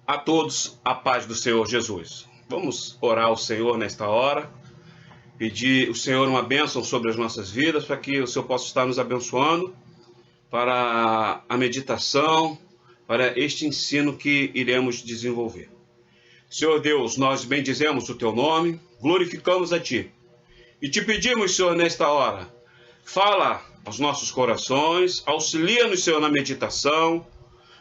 A todos a paz do Senhor Jesus. Vamos orar ao Senhor nesta hora, pedir ao Senhor uma bênção sobre as nossas vidas, para que o Senhor possa estar nos abençoando para a meditação, para este ensino que iremos desenvolver. Senhor Deus, nós bendizemos o Teu nome, glorificamos a Ti e Te pedimos, Senhor, nesta hora, fala aos nossos corações, auxilia-nos, Senhor, na meditação,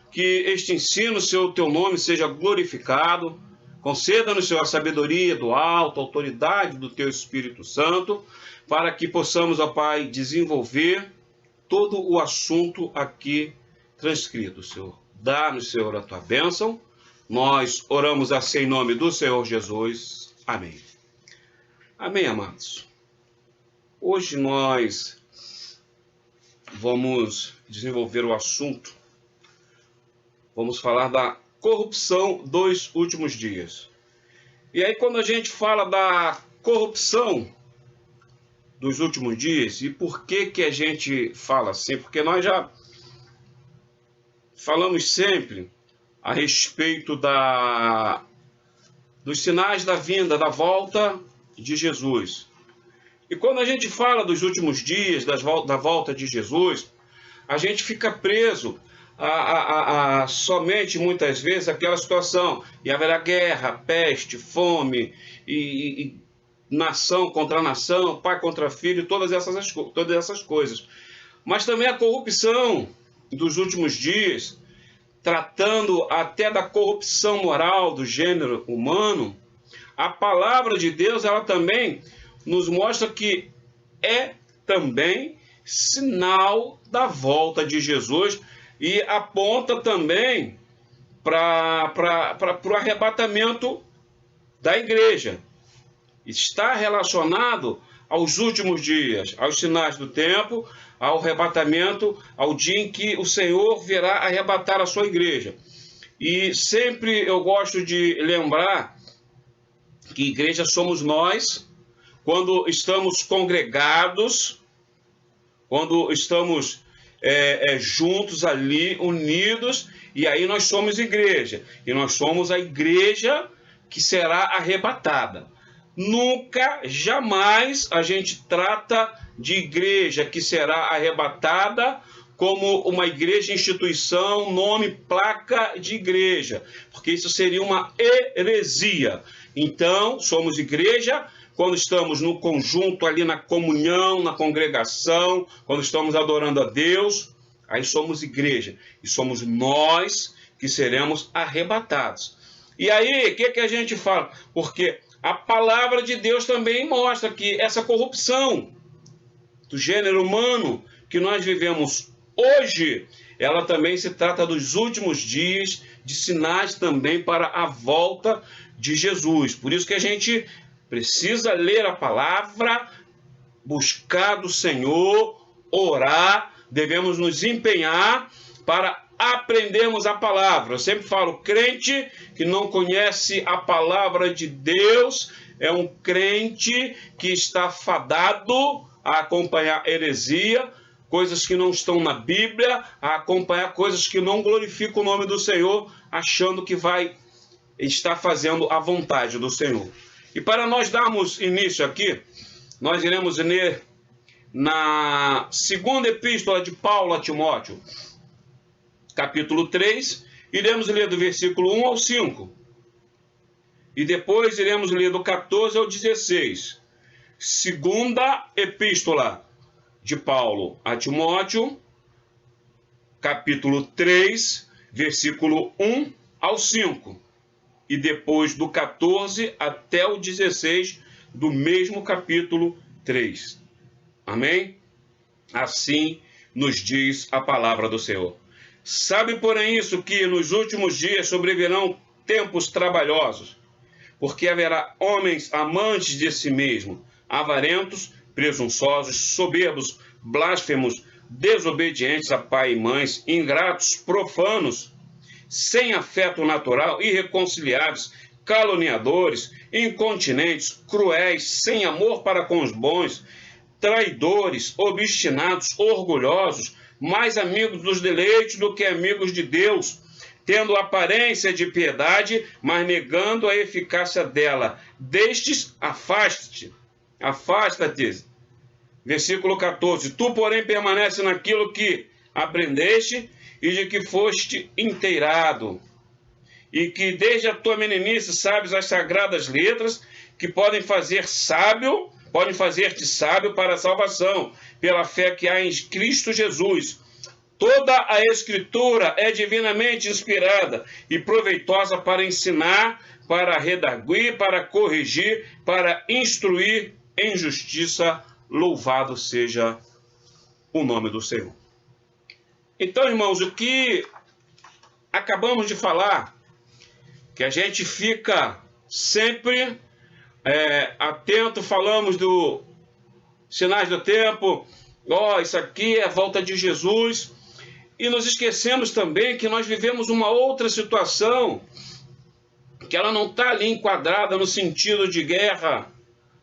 que este ensino, Senhor, o Teu nome seja glorificado. Conceda-nos, Senhor, a sabedoria do alto, a autoridade do Teu Espírito Santo, para que possamos, ó Pai, desenvolver todo o assunto aqui transcrito, Senhor. Dá-nos, Senhor, a Tua bênção. Nós oramos assim em nome do Senhor Jesus. Amém. Amém, amados. Hoje nós vamos desenvolver o assunto. Vamos falar da corrupção dos últimos dias. E aí, quando a gente fala da corrupção dos últimos dias, e por que a gente fala assim? Porque nós já falamos sempre a respeito dos sinais da vinda, da volta de Jesus. E quando a gente fala dos últimos dias, da volta de Jesus, a gente fica preso a somente, muitas vezes, aquela situação. E haverá guerra, peste, fome, e nação contra nação, pai contra filho, todas essas coisas. Mas também a corrupção dos últimos dias, tratando até da corrupção moral do gênero humano, a palavra de Deus, ela também nos mostra que é também sinal da volta de Jesus e aponta também para o arrebatamento da igreja. Está relacionado aos últimos dias, aos sinais do tempo, ao arrebatamento, ao dia em que o Senhor virá arrebatar a sua igreja. E sempre eu gosto de lembrar que igreja somos nós, quando estamos congregados, quando estamos juntos ali, unidos, e aí nós somos igreja. E nós somos a igreja que será arrebatada. Nunca, jamais a gente trata de igreja que será arrebatada como uma igreja, instituição, nome, placa de igreja, porque isso seria uma heresia. Então, somos igreja quando estamos no conjunto ali, na comunhão, na congregação, quando estamos adorando a Deus, aí somos igreja. E somos nós que seremos arrebatados. E aí, o que a gente fala? Porque a palavra de Deus também mostra que essa corrupção do gênero humano que nós vivemos hoje, ela também se trata dos últimos dias, de sinais também para a volta de Jesus. Por isso que a gente precisa ler a palavra, buscar do Senhor, orar, devemos nos empenhar para aprendermos a palavra. Eu sempre falo, crente que não conhece a palavra de Deus é um crente que está fadado a acompanhar heresia, coisas que não estão na Bíblia, a acompanhar coisas que não glorificam o nome do Senhor, achando que vai estar fazendo a vontade do Senhor. E para nós darmos início aqui, nós iremos ler na segunda epístola de Paulo a Timóteo, capítulo 3, iremos ler do versículo 1 ao 5. E depois iremos ler do 14 ao 16. Segunda epístola de Paulo a Timóteo, capítulo 3, versículo 1 ao 5. E depois do 14 até o 16 do mesmo capítulo 3. Amém? Assim nos diz a palavra do Senhor. Sabe, porém, isso que nos últimos dias sobrevirão tempos trabalhosos, porque haverá homens amantes de si mesmo, avarentos, presunçosos, soberbos, blasfemos, desobedientes a pai e mães, ingratos, profanos, sem afeto natural, irreconciliáveis, caluniadores, incontinentes, cruéis, sem amor para com os bons, traidores, obstinados, orgulhosos, mais amigos dos deleites do que amigos de Deus, tendo aparência de piedade, mas negando a eficácia dela. Destes, afaste-te. Afasta-te. Versículo 14. Tu, porém, permanece naquilo que aprendeste e de que foste inteirado, e que desde a tua meninice sabes as sagradas letras que podem fazer-te sábio para a salvação, pela fé que há em Cristo Jesus. Toda a Escritura é divinamente inspirada e proveitosa para ensinar, para redarguir, para corrigir, para instruir em justiça. Louvado seja o nome do Senhor. Então, irmãos, o que acabamos de falar, que a gente fica sempre atento, falamos dos sinais do tempo, isso aqui é a volta de Jesus, e nos esquecemos também que nós vivemos uma outra situação, que ela não está ali enquadrada no sentido de guerra,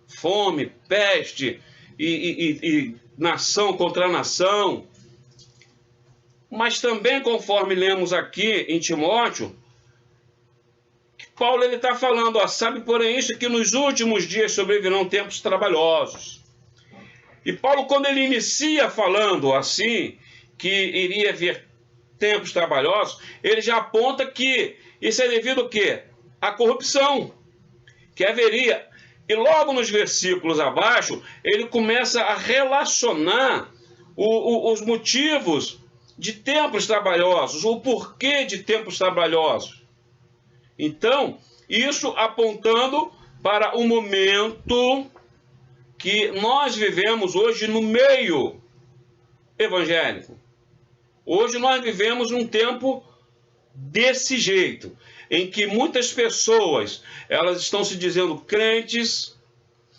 fome, peste e nação contra nação, mas também, conforme lemos aqui em Timóteo, Paulo está falando, sabe porém isto, que nos últimos dias sobrevirão tempos trabalhosos. E Paulo, quando ele inicia falando assim, que iria vir tempos trabalhosos, ele já aponta que isso é devido ao quê? À corrupção, que haveria. E logo nos versículos abaixo, ele começa a relacionar os motivos de tempos trabalhosos, o porquê de tempos trabalhosos. Então, isso apontando para o momento que nós vivemos hoje no meio evangélico. Hoje nós vivemos um tempo desse jeito, em que muitas pessoas, elas estão se dizendo crentes,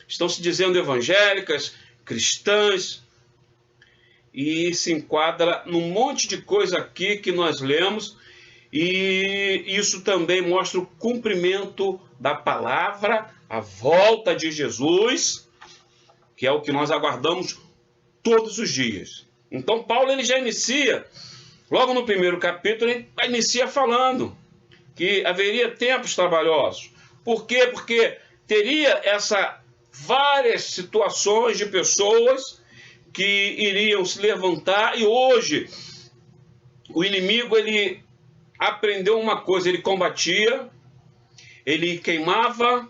estão se dizendo evangélicas, cristãs, e se enquadra num monte de coisa aqui que nós lemos, e isso também mostra o cumprimento da palavra, a volta de Jesus, que é o que nós aguardamos todos os dias. Então Paulo ele já inicia, logo no primeiro capítulo, ele inicia falando que haveria tempos trabalhosos. Por quê? Porque teria várias situações de pessoas que iriam se levantar, e hoje o inimigo ele aprendeu uma coisa, ele combatia, ele queimava,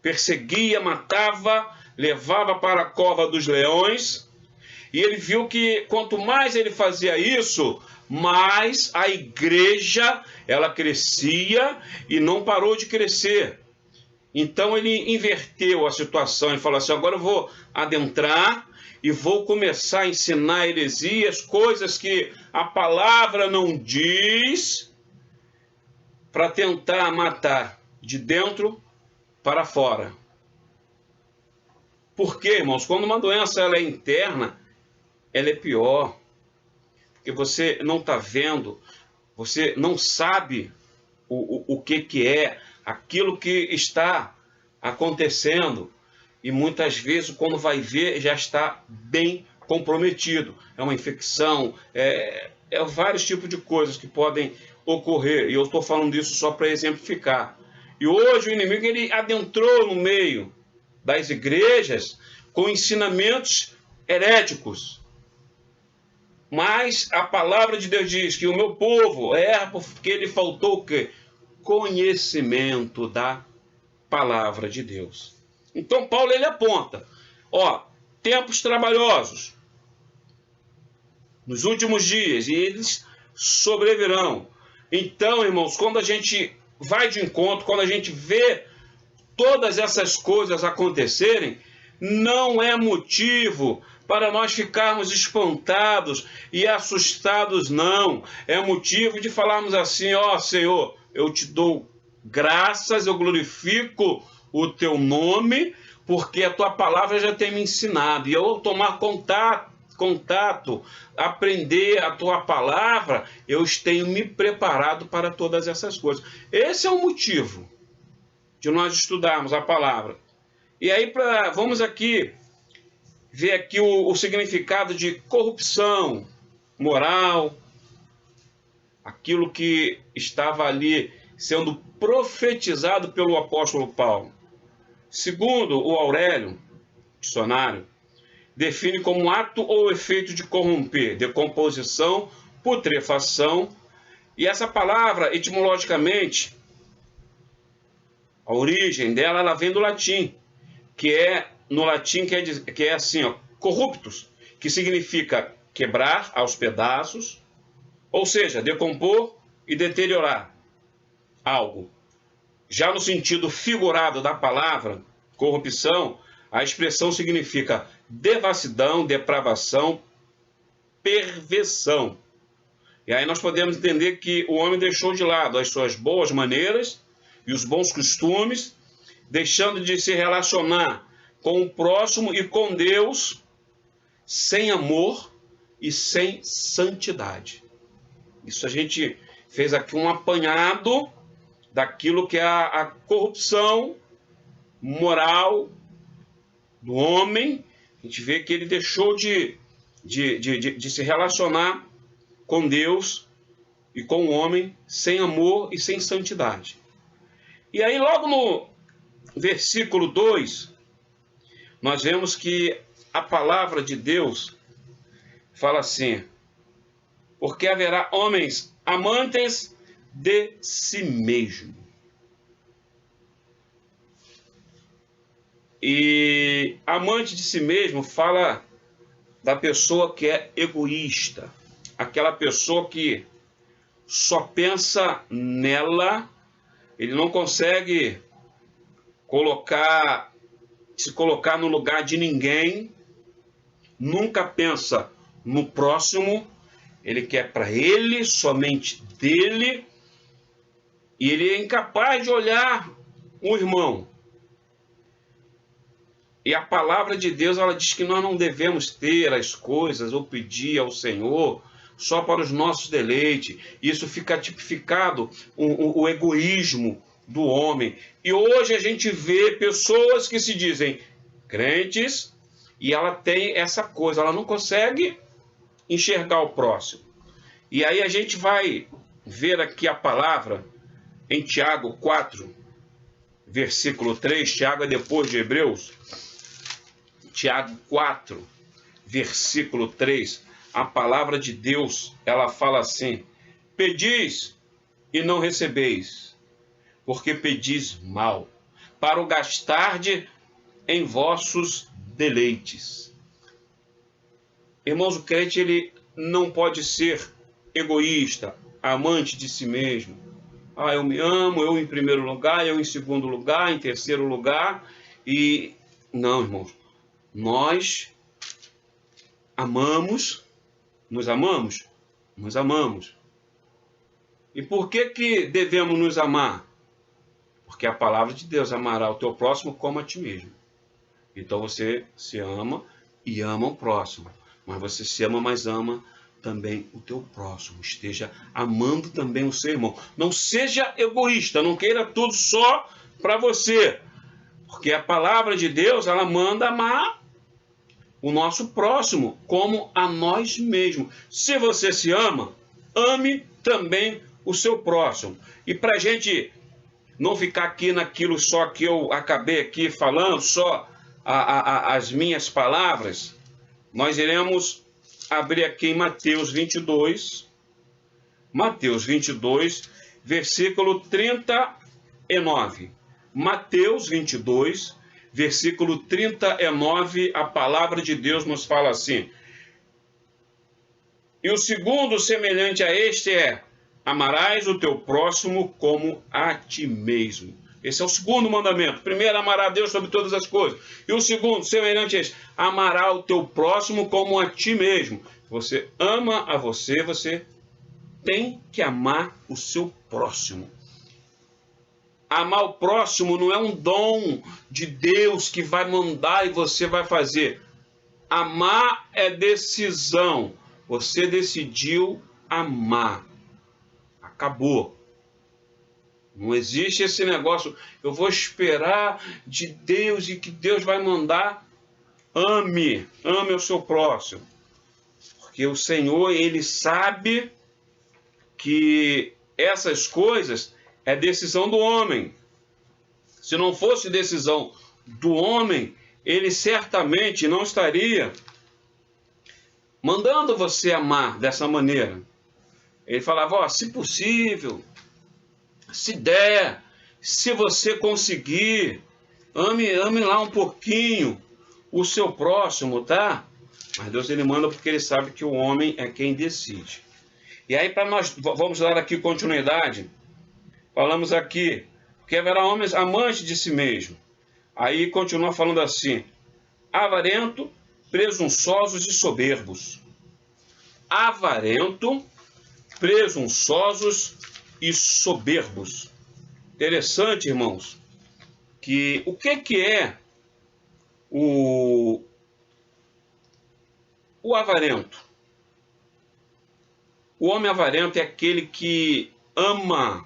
perseguia, matava, levava para a cova dos leões, e ele viu que quanto mais ele fazia isso, mais a igreja ela crescia e não parou de crescer. Então ele inverteu a situação e falou assim, agora eu vou adentrar e vou começar a ensinar heresias, coisas que a palavra não diz, para tentar matar de dentro para fora. Por quê, irmãos? Quando uma doença ela é interna, ela é pior. Porque você não está vendo, você não sabe o que é aquilo que está acontecendo. E muitas vezes, quando vai ver, já está bem comprometido. É uma infecção, vários tipos de coisas que podem ocorrer. E eu estou falando disso só para exemplificar. E hoje o inimigo ele adentrou no meio das igrejas com ensinamentos heréticos. Mas a palavra de Deus diz que o meu povo erra porque ele faltou o quê? Conhecimento da palavra de Deus. Então Paulo ele aponta, tempos trabalhosos nos últimos dias, e eles sobrevirão. Então, irmãos, quando a gente vai de encontro, quando a gente vê todas essas coisas acontecerem, não é motivo para nós ficarmos espantados e assustados, não. É motivo de falarmos assim, Senhor, eu te dou graças, eu glorifico o teu nome, porque a tua palavra já tem me ensinado. E eu tomar contato, aprender a tua palavra, eu tenho me preparado para todas essas coisas. Esse é o motivo de nós estudarmos a palavra. E aí, vamos aqui ver aqui o significado de corrupção moral, aquilo que estava ali sendo profetizado pelo apóstolo Paulo. Segundo o Aurélio, dicionário, define como ato ou efeito de corromper, decomposição, putrefação. E essa palavra, etimologicamente, a origem dela, ela vem do latim, no latim que é assim, ó, corruptus, que significa quebrar aos pedaços, ou seja, decompor e deteriorar algo. Já no sentido figurado da palavra corrupção, a expressão significa devassidão, depravação, perversão. E aí nós podemos entender que o homem deixou de lado as suas boas maneiras e os bons costumes, deixando de se relacionar com o próximo e com Deus, sem amor e sem santidade. Isso a gente fez aqui um apanhado daquilo que é a corrupção moral do homem. A gente vê que ele deixou de se relacionar com Deus e com o homem sem amor e sem santidade. E aí logo no versículo 2, nós vemos que a palavra de Deus fala assim: porque haverá homens amantes de si mesmo. E amante de si mesmo fala da pessoa que é egoísta, aquela pessoa que só pensa nela, ele não consegue se colocar no lugar de ninguém, nunca pensa no próximo, ele quer para ele, somente dele, e ele é incapaz de olhar o irmão. E a palavra de Deus, ela diz que nós não devemos ter as coisas ou pedir ao Senhor só para os nossos deleites. Isso fica tipificado o egoísmo do homem. E hoje a gente vê pessoas que se dizem crentes e ela tem essa coisa, ela não consegue enxergar o próximo. E aí a gente vai ver aqui a palavra em Tiago 4, versículo 3. Tiago é depois de Hebreus. Tiago 4, versículo 3, a palavra de Deus, ela fala assim: pedis e não recebeis, porque pedis mal, para o gastarde em vossos deleites. Irmãos, o crente, ele não pode ser egoísta, amante de si mesmo. Ah, eu me amo, eu em primeiro lugar, eu em segundo lugar, em terceiro lugar. E não, irmãos, nós amamos, nos amamos, nos amamos. E por que devemos nos amar? Porque a palavra de Deus: amará o teu próximo como a ti mesmo. Então você se ama e ama o próximo. Mas você se ama, mas ama também o teu próximo. Esteja amando também o seu irmão. Não seja egoísta, não queira tudo só para você. Porque a palavra de Deus, ela manda amar o nosso próximo como a nós mesmos. Se você se ama, ame também o seu próximo. E para a gente não ficar aqui naquilo só que eu acabei aqui falando, só as minhas palavras, nós iremos abrir aqui em Mateus 22, versículo 39. Mateus 22, versículo 39, a palavra de Deus nos fala assim: e o segundo semelhante a este é: amarás o teu próximo como a ti mesmo. Esse é o segundo mandamento. Primeiro, amará a Deus sobre todas as coisas. E o segundo, semelhante a este: amará o teu próximo como a ti mesmo. Você ama a você, você tem que amar o seu próximo. Amar o próximo não é um dom de Deus que vai mandar e você vai fazer. Amar é decisão. Você decidiu amar. Acabou. Não existe esse negócio: eu vou esperar de Deus e que Deus vai mandar. Ame o seu próximo. Porque o Senhor, Ele sabe que essas coisas é decisão do homem. Se não fosse decisão do homem, ele certamente não estaria mandando você amar dessa maneira. Ele falava, ó, se possível, se der, se você conseguir, ame lá um pouquinho o seu próximo, tá? Mas Deus, ele manda porque ele sabe que o homem é quem decide. E aí, para nós, vamos dar aqui continuidade, falamos aqui, que haverá homens amantes de si mesmo. Aí continua falando assim, avarento, presunçosos e soberbos. Avarento, presunçosos e soberbos. Interessante, irmãos, que o que é o avarento? O homem avarento é aquele que ama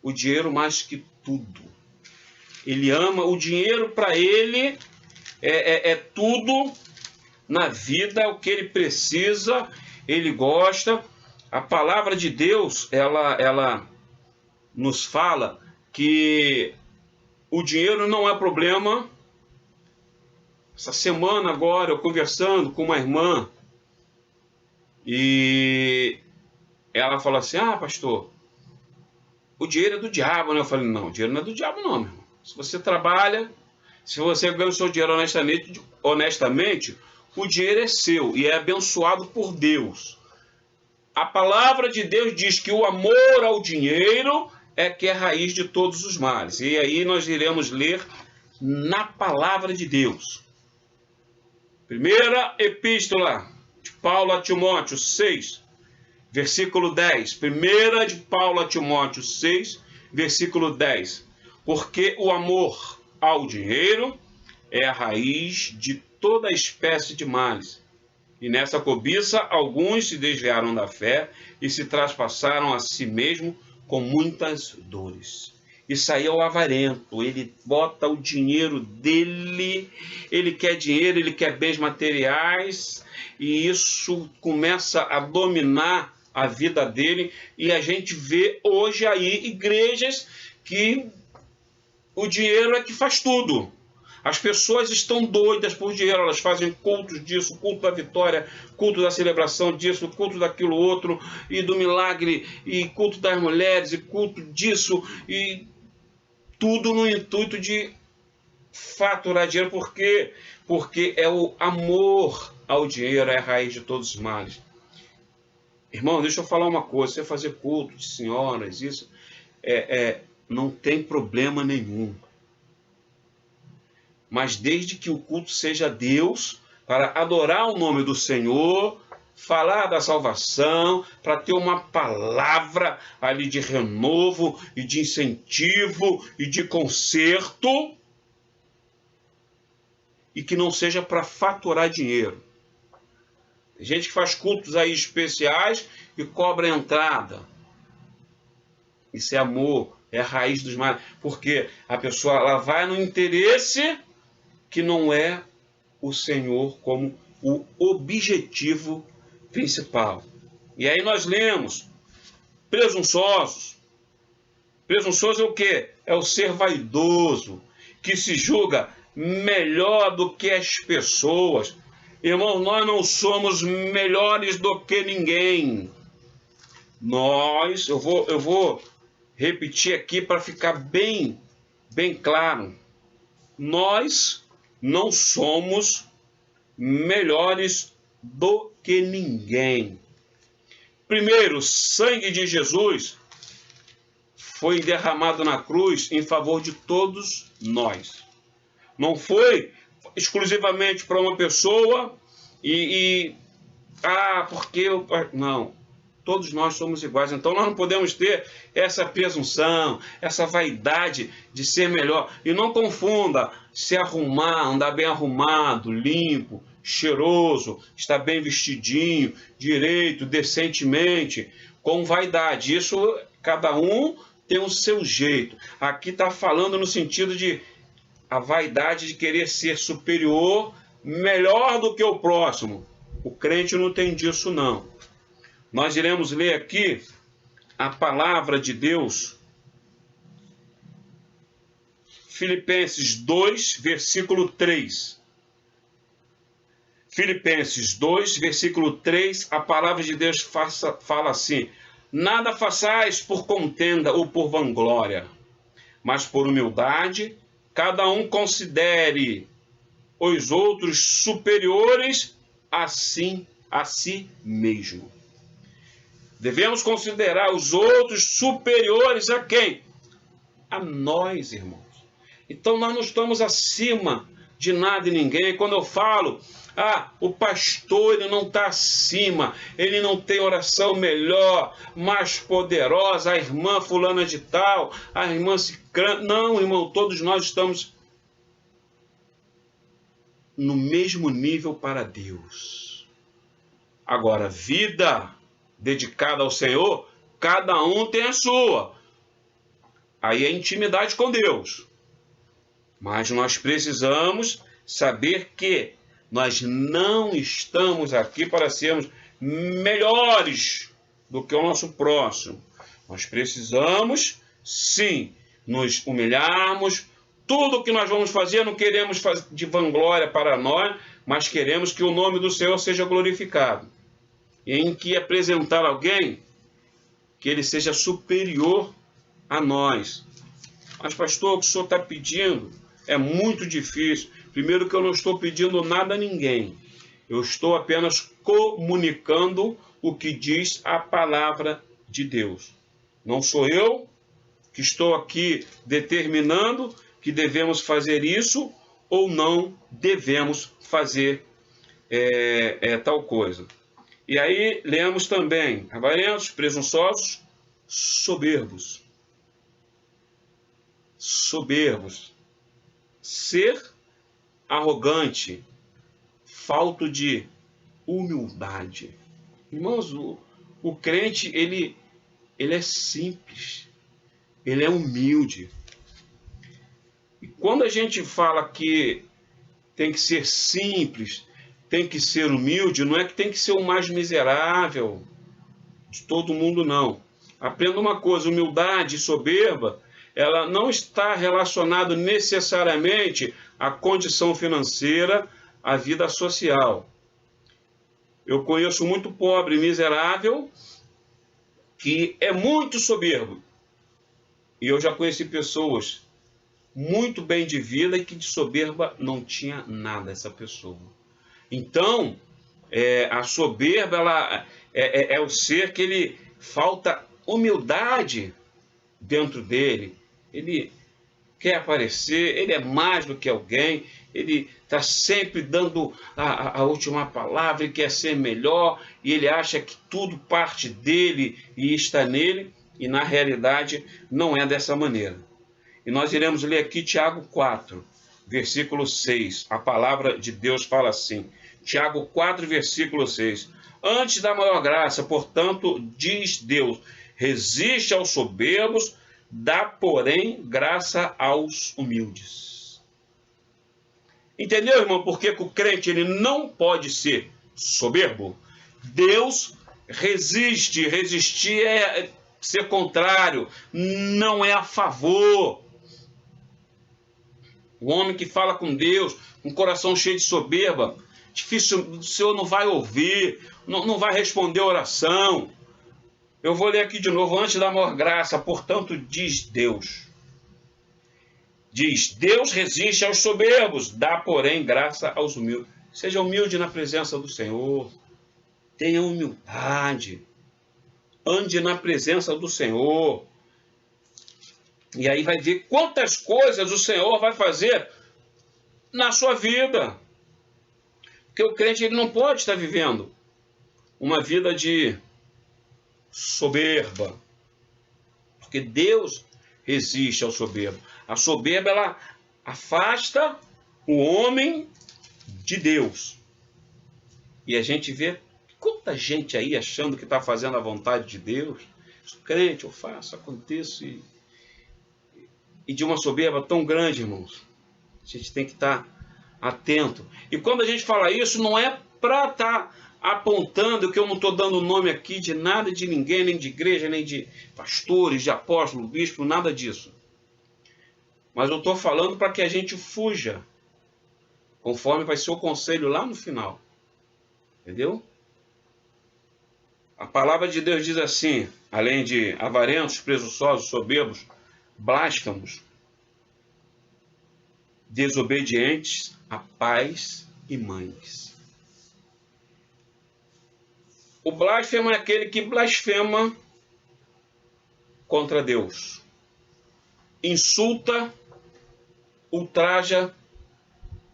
o dinheiro mais que tudo. Ele ama o dinheiro, para ele é tudo na vida, o que ele precisa, ele gosta. A palavra de Deus, ela nos fala que o dinheiro não é problema. Essa semana agora, eu conversando com uma irmã, e ela falou assim, pastor, o dinheiro é do diabo, né? Eu falei, não, o dinheiro não é do diabo não, meu irmão. Se você trabalha, se você ganha o seu dinheiro honestamente, o dinheiro é seu e é abençoado por Deus. A palavra de Deus diz que o amor ao dinheiro é que é a raiz de todos os males. E aí nós iremos ler na palavra de Deus. Primeira epístola de Paulo a Timóteo 6, versículo 10. Primeira de Paulo a Timóteo 6, versículo 10. Porque o amor ao dinheiro é a raiz de toda espécie de males. E nessa cobiça, alguns se desviaram da fé e se traspassaram a si mesmo com muitas dores. Isso aí é o avarento, ele bota o dinheiro dele, ele quer dinheiro, ele quer bens materiais, e isso começa a dominar a vida dele, e a gente vê hoje aí igrejas que o dinheiro é que faz tudo. As pessoas estão doidas por dinheiro, elas fazem cultos disso, culto da vitória, culto da celebração disso, culto daquilo outro, e do milagre, e culto das mulheres, e culto disso, e tudo no intuito de faturar dinheiro. Por quê? Porque é o amor ao dinheiro, é a raiz de todos os males. Irmão, deixa eu falar uma coisa, você fazer culto de senhoras, isso, não tem problema nenhum. Mas desde que o culto seja a Deus, para adorar o nome do Senhor, falar da salvação, para ter uma palavra ali de renovo e de incentivo e de conserto, e que não seja para faturar dinheiro. Tem gente que faz cultos aí especiais e cobra entrada. Isso é amor, é a raiz dos males, porque a pessoa ela vai no interesse que não é o Senhor como o objetivo principal. E aí nós lemos, presunçosos. Presunçoso é o quê? É o ser vaidoso, que se julga melhor do que as pessoas. Irmão, nós não somos melhores do que ninguém. Eu vou repetir aqui para ficar bem claro. Nós não somos melhores do que ninguém. Primeiro, o sangue de Jesus foi derramado na cruz em favor de todos nós. Não foi exclusivamente para uma pessoa não. Todos nós somos iguais, então nós não podemos ter essa presunção, essa vaidade de ser melhor. E não confunda se arrumar, andar bem arrumado, limpo, cheiroso, estar bem vestidinho, direito, decentemente, com vaidade. Isso, cada um tem o seu jeito. Aqui está falando no sentido de a vaidade de querer ser superior, melhor do que o próximo. O crente não tem disso, não. Nós iremos ler aqui a palavra de Deus, Filipenses 2, versículo 3. Filipenses 2, versículo 3, a palavra de Deus fala assim: nada façais por contenda ou por vanglória, mas por humildade, cada um considere os outros superiores a si mesmo. Devemos considerar os outros superiores a quem? A nós, irmãos. Então nós não estamos acima de nada e ninguém. Quando eu falo, o pastor ele não está acima, ele não tem oração melhor, mais poderosa, a irmã fulana de tal, a irmã cicrana. Não, irmão, todos nós estamos no mesmo nível para Deus. Agora, vida dedicada ao Senhor, cada um tem a sua. Aí é intimidade com Deus. Mas nós precisamos saber que nós não estamos aqui para sermos melhores do que o nosso próximo. Nós precisamos, sim, nos humilharmos. Tudo que nós vamos fazer, não queremos fazer de vanglória para nós, mas queremos que o nome do Senhor seja glorificado. E em que apresentar alguém, que ele seja superior a nós. Mas, pastor, o que o senhor está pedindo é muito difícil. Primeiro que eu não estou pedindo nada a ninguém. Eu estou apenas comunicando o que diz a palavra de Deus. Não sou eu que estou aqui determinando que devemos fazer isso ou não devemos fazer tal coisa. E aí lemos também: avarentos, presunçosos, soberbos. Soberbos. Ser arrogante, falto de humildade. Irmãos, o crente, ele é simples, ele é humilde. E quando a gente fala que tem que ser simples, tem que ser humilde, não é que tem que ser o mais miserável de todo mundo, não. Aprenda uma coisa: humildade e soberba, ela não está relacionada necessariamente à condição financeira, à vida social. Eu conheço muito pobre, miserável, que é muito soberbo. E eu já conheci pessoas muito bem de vida e que de soberba não tinha nada essa pessoa. Então, a soberba ela é o ser que ele falta humildade dentro dele. Ele quer aparecer, ele é mais do que alguém, ele está sempre dando a última palavra, ele quer ser melhor, e ele acha que tudo parte dele e está nele, e na realidade não é dessa maneira. E nós iremos ler aqui Tiago 4, versículo 6. A palavra de Deus fala assim, Tiago 4, versículo 6. Antes da maior graça, portanto, diz Deus, resiste aos soberbos, dá, porém, graça aos humildes. Entendeu, irmão, por que o crente ele não pode ser soberbo? Deus resiste. Resistir é ser contrário, não é a favor. O homem que fala com Deus, com o coração cheio de soberba, difícil, o Senhor não vai ouvir, não vai responder a oração. Eu vou ler aqui de novo, antes da maior graça, portanto, diz Deus. Diz, Deus resiste aos soberbos, dá, porém, graça aos humildes. Seja humilde na presença do Senhor. Tenha humildade. Ande na presença do Senhor. E aí vai ver quantas coisas o Senhor vai fazer na sua vida. Porque o crente ele não pode estar vivendo uma vida de soberba, porque Deus resiste ao soberbo. A soberba ela afasta o homem de Deus. E a gente vê quanta gente aí achando que está fazendo a vontade de Deus. Sou crente, eu faço, aconteço. E de uma soberba tão grande, irmãos. A gente tem que estar atento. E quando a gente fala isso, não é para estar apontando que eu não estou dando nome aqui de nada, de ninguém, nem de igreja, nem de pastores, de apóstolos, bispo, nada disso. Mas eu estou falando para que a gente fuja, conforme vai ser o conselho lá no final. Entendeu? A palavra de Deus diz assim, além de avarentos, presunçosos, soberbos, blasfemos, desobedientes a pais e mães. O blasfemo é aquele que blasfema contra Deus. Insulta, ultraja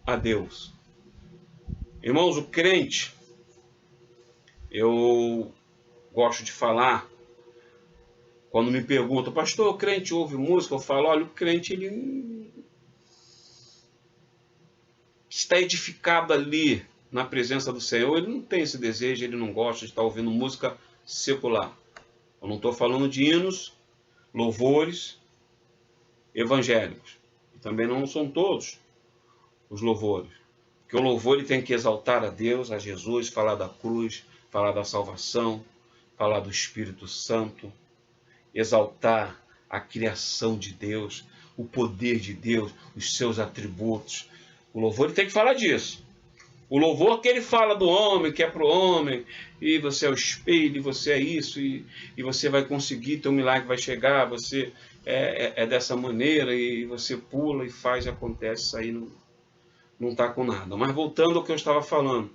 a Deus. Irmãos, o crente, eu gosto de falar, quando me perguntam, pastor, o crente ouve música? Eu falo, olha, o crente, ele está edificado ali na presença do Senhor, ele não tem esse desejo, ele não gosta de estar ouvindo música secular. Eu não estou falando de hinos, louvores evangélicos. E também não são todos os louvores. Porque o louvor ele tem que exaltar a Deus, a Jesus, falar da cruz, falar da salvação, falar do Espírito Santo, exaltar a criação de Deus, o poder de Deus, os seus atributos. O louvor ele tem que falar disso. O louvor que ele fala do homem, que é para o homem, e você é o espelho, e você é isso, e você vai conseguir, teu milagre vai chegar, você é dessa maneira, e você pula e faz e acontece, isso aí não está com nada. Mas voltando ao que eu estava falando.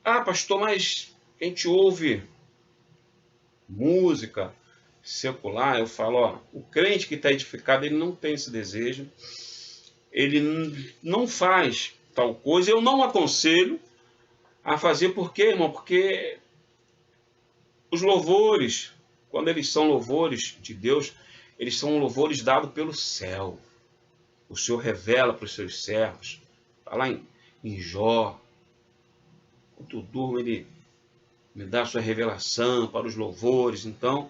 Ah, pastor, mas a gente ouve música secular, eu falo, ó, o crente que está edificado, ele não tem esse desejo, ele não faz tal coisa, eu não aconselho a fazer, por quê, irmão? Porque os louvores, quando eles são louvores de Deus, eles são louvores dados pelo céu. O Senhor revela para os seus servos, está lá em Jó, quando eu durmo, ele me dá a sua revelação para os louvores. Então,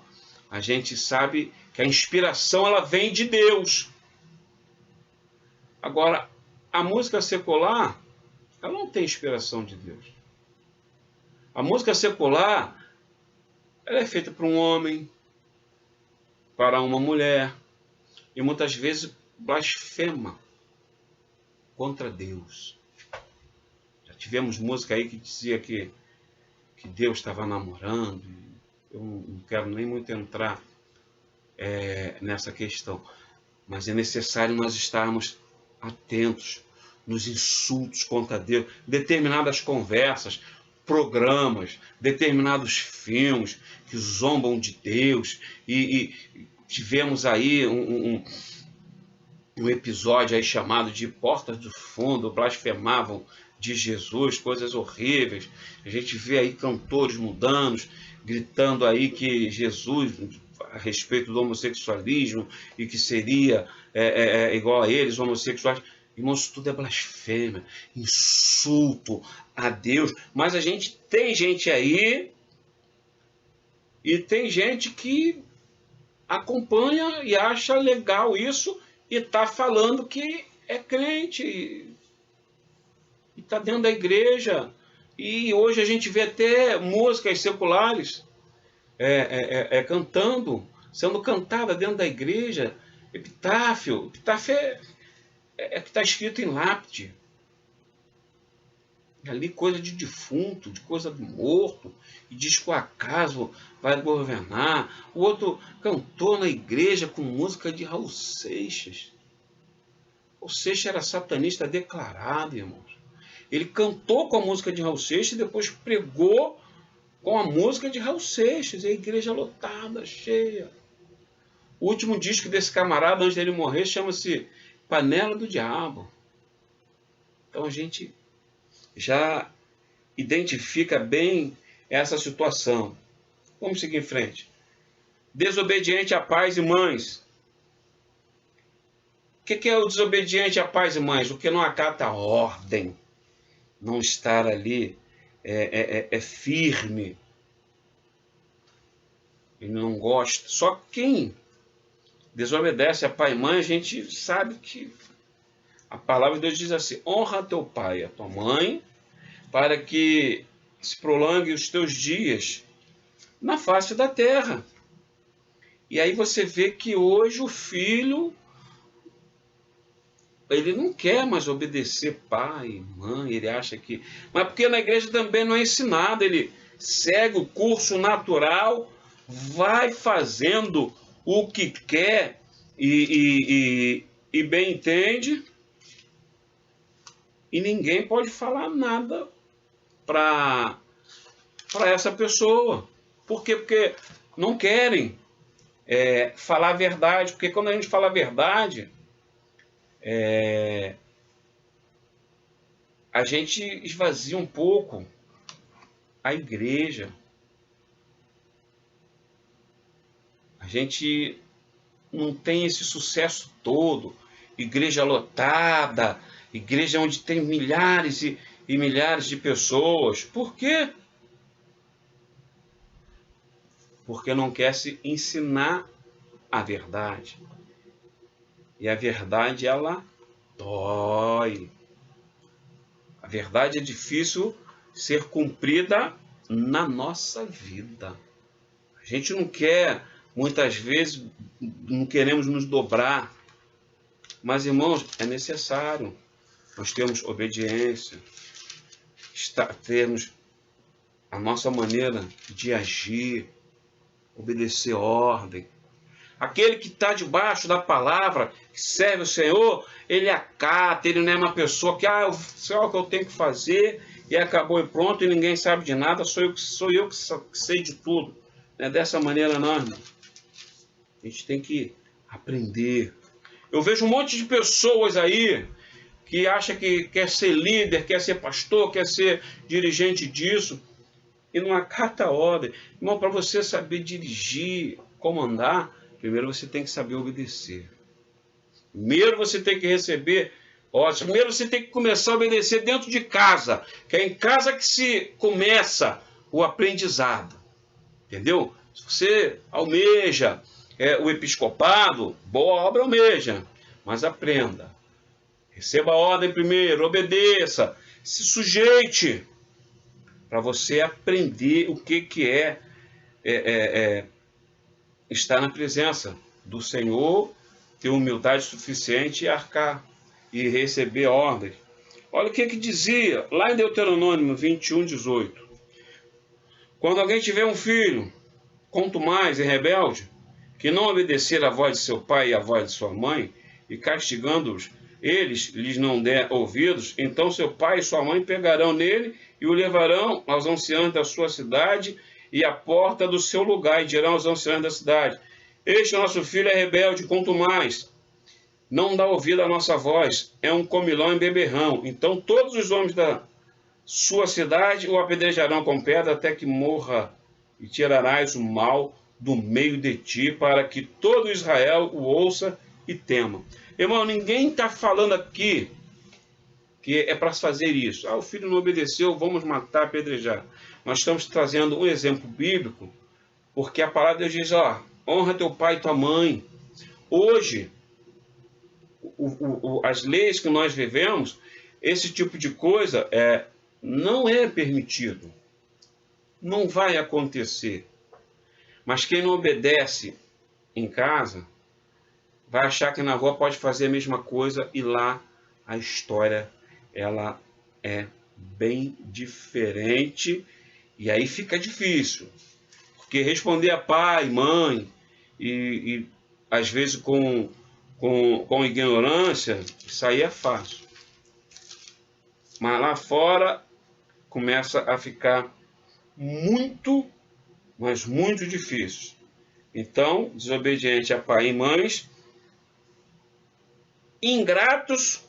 a gente sabe que a inspiração ela vem de Deus. Agora, a música secular, ela não tem inspiração de Deus. A música secular, ela é feita para um homem, para uma mulher, e muitas vezes blasfema contra Deus. Já tivemos música aí que dizia que Deus estava namorando. Eu não quero nem muito entrar nessa questão, mas é necessário nós estarmos atentos nos insultos contra Deus, determinadas conversas, programas, determinados filmes que zombam de Deus, e tivemos aí um episódio aí chamado de Portas do Fundo, blasfemavam de Jesus, coisas horríveis. A gente vê aí cantores mundanos gritando aí que Jesus, a respeito do homossexualismo, e que seria igual a eles, homossexuais. Irmãos, tudo é blasfêmia, insulto a Deus. Mas a gente tem gente aí, e tem gente que acompanha e acha legal isso, e está falando que é crente, e está dentro da igreja. E hoje a gente vê até músicas seculares cantando, sendo cantada dentro da igreja, epitáfio. Epitáfio é que está escrito em lápide. Ali coisa de defunto, de coisa de morto, e diz que o acaso vai governar. O outro cantou na igreja com música de Raul Seixas. Raul Seixas era satanista declarado, irmãos. Ele cantou com a música de Raul Seixas e depois pregou com a música de Raul Seixas, e a igreja lotada, cheia. O último disco desse camarada, antes dele morrer, chama-se Panela do Diabo. Então a gente já identifica bem essa situação. Vamos seguir em frente. Desobediente a pais e mães. O que é o desobediente a pais e mães? O que não acata a ordem. Não estar ali firme. Ele não gosta. Só quem desobedece a pai e mãe, a gente sabe que a palavra de Deus diz assim: honra teu pai e a tua mãe, para que se prolongue os teus dias na face da terra. E aí você vê que hoje o filho, ele não quer mais obedecer pai, mãe, ele acha que... Mas porque na igreja também não é ensinado, ele segue o curso natural, vai fazendo o que quer e bem entende, e ninguém pode falar nada para essa pessoa. Por quê? Porque não querem falar a verdade, porque quando a gente fala a verdade, a gente esvazia um pouco a igreja. A gente não tem esse sucesso todo, igreja lotada, igreja onde tem milhares e milhares de pessoas. Por quê? Porque não quer se ensinar a verdade. E a verdade, ela dói. A verdade é difícil ser cumprida na nossa vida. A gente não quer, muitas vezes, não queremos nos dobrar. Mas, irmãos, é necessário nós termos obediência, termos a nossa maneira de agir, obedecer ordem. Aquele que está debaixo da palavra, que serve o Senhor, ele acata, ele não é uma pessoa que, eu sei o que eu tenho que fazer, e acabou e pronto, e ninguém sabe de nada, sou eu que sei de tudo. Não é dessa maneira não, irmão. A gente tem que aprender. Eu vejo um monte de pessoas aí que acha que quer ser líder, quer ser pastor, quer ser dirigente disso, e não acata a ordem. Irmão, para você saber dirigir, comandar, primeiro você tem que saber obedecer. Primeiro você tem que receber ordens. Primeiro você tem que começar a obedecer dentro de casa, que é em casa que se começa o aprendizado. Entendeu? Se você almeja o episcopado, boa obra almeja, mas aprenda. Receba a ordem primeiro, obedeça, se sujeite, para você aprender o que é estar na presença do Senhor, ter humildade suficiente e arcar e receber ordens. Olha o que dizia lá em Deuteronômio 21:18. Quando alguém tiver um filho, quanto mais e rebelde, que não obedecer à voz de seu pai e à voz de sua mãe, e castigando-os, eles lhes não der ouvidos, então seu pai e sua mãe pegarão nele e o levarão aos anciãos da sua cidade e à porta do seu lugar, e dirão aos anciãos da cidade: este nosso filho é rebelde, quanto mais não dá ouvido à nossa voz, é um comilão e beberrão. Então todos os homens da sua cidade o apedrejarão com pedra até que morra, e tirarás o mal do meio de ti, para que todo Israel o ouça e tema. Irmão, ninguém está falando aqui que é para fazer isso. O filho não obedeceu, vamos matar, apedrejar. Nós estamos trazendo um exemplo bíblico, porque a palavra de Deus diz, honra teu pai e tua mãe. Hoje, as leis que nós vivemos, esse tipo de coisa não é permitido. Não vai acontecer. Mas quem não obedece em casa, vai achar que na rua pode fazer a mesma coisa, e lá a história ela é bem diferente, e aí fica difícil. Porque responder a pai, mãe, e às vezes com ignorância, isso aí é fácil. Mas lá fora começa a ficar muito, mas muito difícil. Então, desobediente a pai e mães, ingratos,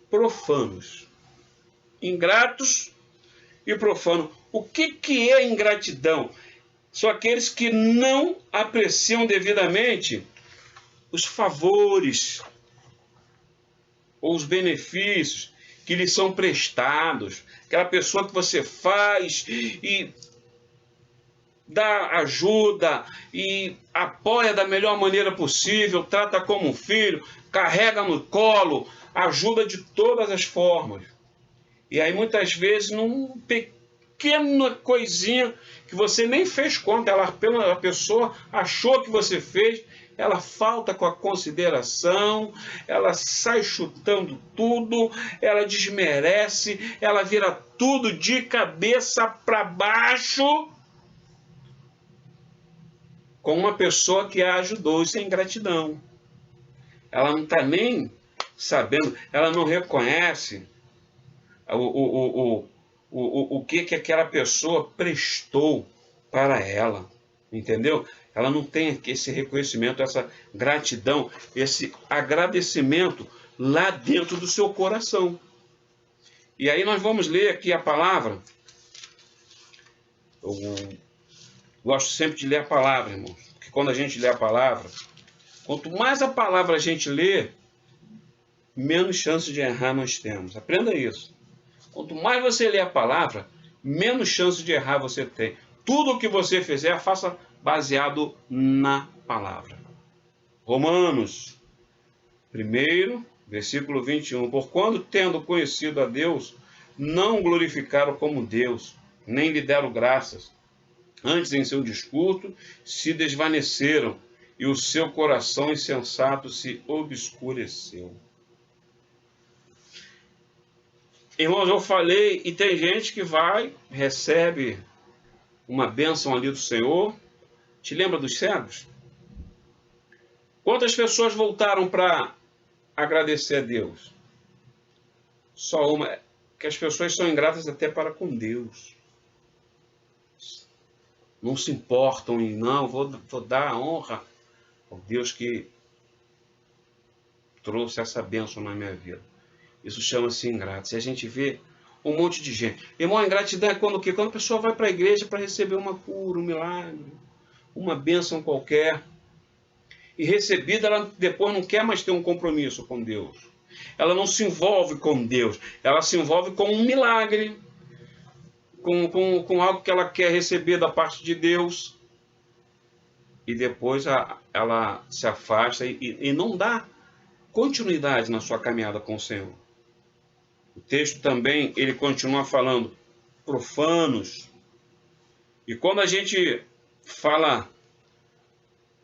profanos. Ingratos e profanos. O que é ingratidão? São aqueles que não apreciam devidamente os favores ou os benefícios que lhes são prestados. Aquela pessoa que você faz e dá ajuda e apoia da melhor maneira possível, trata como um filho, carrega no colo, ajuda de todas as formas. E aí muitas vezes num pequena coisinha que você nem fez conta, a pessoa achou que você fez, ela falta com a consideração, ela sai chutando tudo, ela desmerece, ela vira tudo de cabeça para baixo com uma pessoa que a ajudou. Isso é ingratidão. Ela não está nem sabendo, ela não reconhece o que aquela pessoa prestou para ela, entendeu? Ela não tem esse reconhecimento, essa gratidão, esse agradecimento lá dentro do seu coração. E aí nós vamos ler aqui a palavra. Eu gosto sempre de ler a palavra, irmãos, porque quando a gente lê a palavra, quanto mais a palavra a gente lê, menos chance de errar nós temos. Aprenda isso. Quanto mais você lê a palavra, menos chance de errar você tem. Tudo o que você fizer, faça baseado na palavra. Romanos 1, versículo 21. Porquanto, tendo conhecido a Deus, não glorificaram como Deus, nem lhe deram graças. Antes, em seu discurso, se desvaneceram, e o seu coração insensato se obscureceu. Irmãos, eu falei, e tem gente que vai, recebe uma bênção ali do Senhor. Te lembra dos cegos? Quantas pessoas voltaram para agradecer a Deus? Só uma, que as pessoas são ingratas até para com Deus. Não se importam em, não, vou dar a honra ao Deus que trouxe essa bênção na minha vida. Isso chama-se ingrato. E a gente vê um monte de gente. Irmão, a ingratidão é quando o quê? Quando a pessoa vai para a igreja para receber uma cura, um milagre, uma bênção qualquer. E recebida, ela depois não quer mais ter um compromisso com Deus. Ela não se envolve com Deus. Ela se envolve com um milagre, com algo que ela quer receber da parte de Deus. E depois ela se afasta e não dá continuidade na sua caminhada com o Senhor. O texto também, ele continua falando, profanos. E quando a gente fala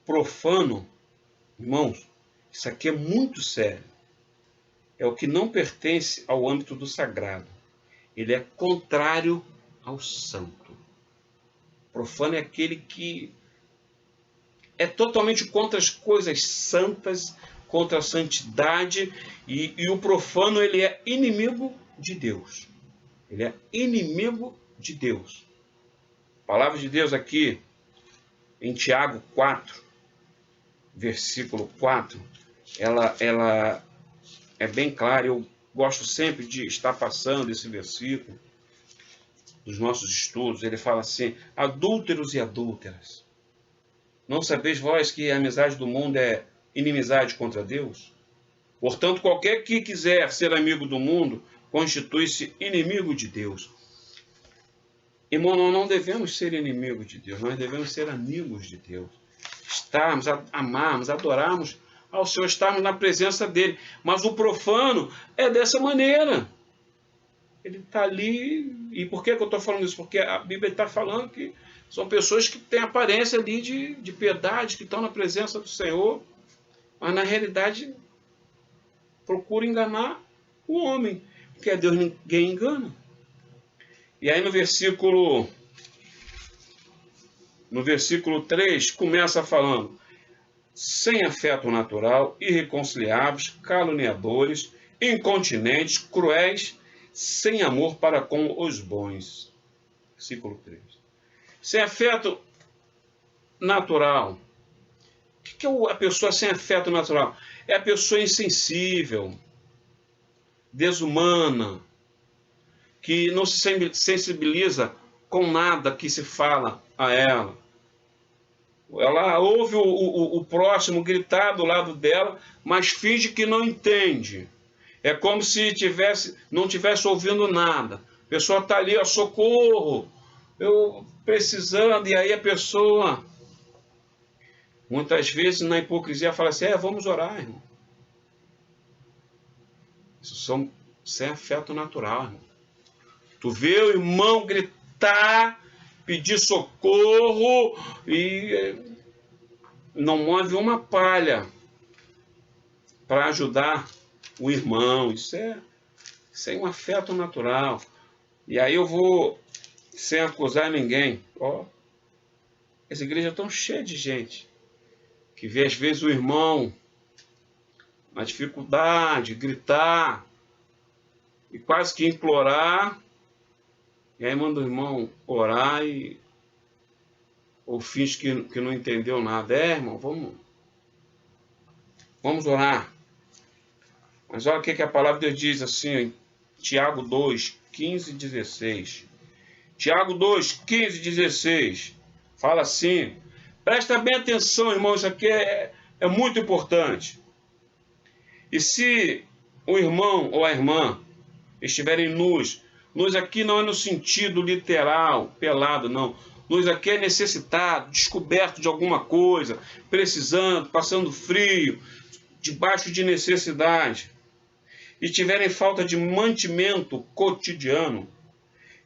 profano, irmãos, isso aqui é muito sério. É o que não pertence ao âmbito do sagrado. Ele é contrário ao santo. Profano é aquele que é totalmente contra as coisas santas, contra a santidade, e o profano, ele é inimigo de Deus. Ele é inimigo de Deus. A palavra de Deus aqui, em Tiago 4, versículo 4, ela é bem clara. Eu gosto sempre de estar passando esse versículo dos nossos estudos. Ele fala assim, adúlteros e adúlteras, não sabeis vós que a amizade do mundo é inimizade contra Deus? Portanto, qualquer que quiser ser amigo do mundo, constitui-se inimigo de Deus. Irmão, nós não devemos ser inimigos de Deus, nós devemos ser amigos de Deus. Estarmos, amarmos, adorarmos ao Senhor, estarmos na presença dEle. Mas o profano é dessa maneira. Ele está ali, e por que eu estou falando isso? Porque a Bíblia está falando que são pessoas que têm aparência ali de piedade, que estão na presença do Senhor, mas na realidade procura enganar o homem, porque a Deus ninguém engana. E aí no versículo 3 começa falando, sem afeto natural, irreconciliáveis, caluniadores, incontinentes, cruéis, sem amor para com os bons. Versículo 3. Sem afeto natural. O que é a pessoa sem afeto natural? É a pessoa insensível, desumana, que não se sensibiliza com nada que se fala a ela. Ela ouve o próximo gritar do lado dela, mas finge que não entende. É como se não tivesse ouvindo nada. A pessoa está ali, ó, socorro, eu precisando, e aí a pessoa, muitas vezes na hipocrisia, fala assim, vamos orar, irmão. Isso são sem afeto natural, irmão. Tu vê o irmão gritar, pedir socorro e não move uma palha para ajudar o irmão. Isso é um afeto natural. E aí eu vou, sem acusar ninguém, essa igreja é tão cheia de gente que vê às vezes o irmão na dificuldade, gritar e quase que implorar, e aí manda o irmão orar ou finge que não entendeu nada. Irmão, vamos orar. Mas olha o que a palavra de Deus diz assim, em Tiago 2, 15 e 16. Tiago 2, 15 e 16. Fala assim, presta bem atenção, irmão, isso aqui é muito importante. E se o irmão ou a irmã estiverem nus aqui não é no sentido literal, pelado, não. Nus aqui é necessitado, descoberto de alguma coisa, precisando, passando frio, debaixo de necessidade, e tiverem falta de mantimento cotidiano,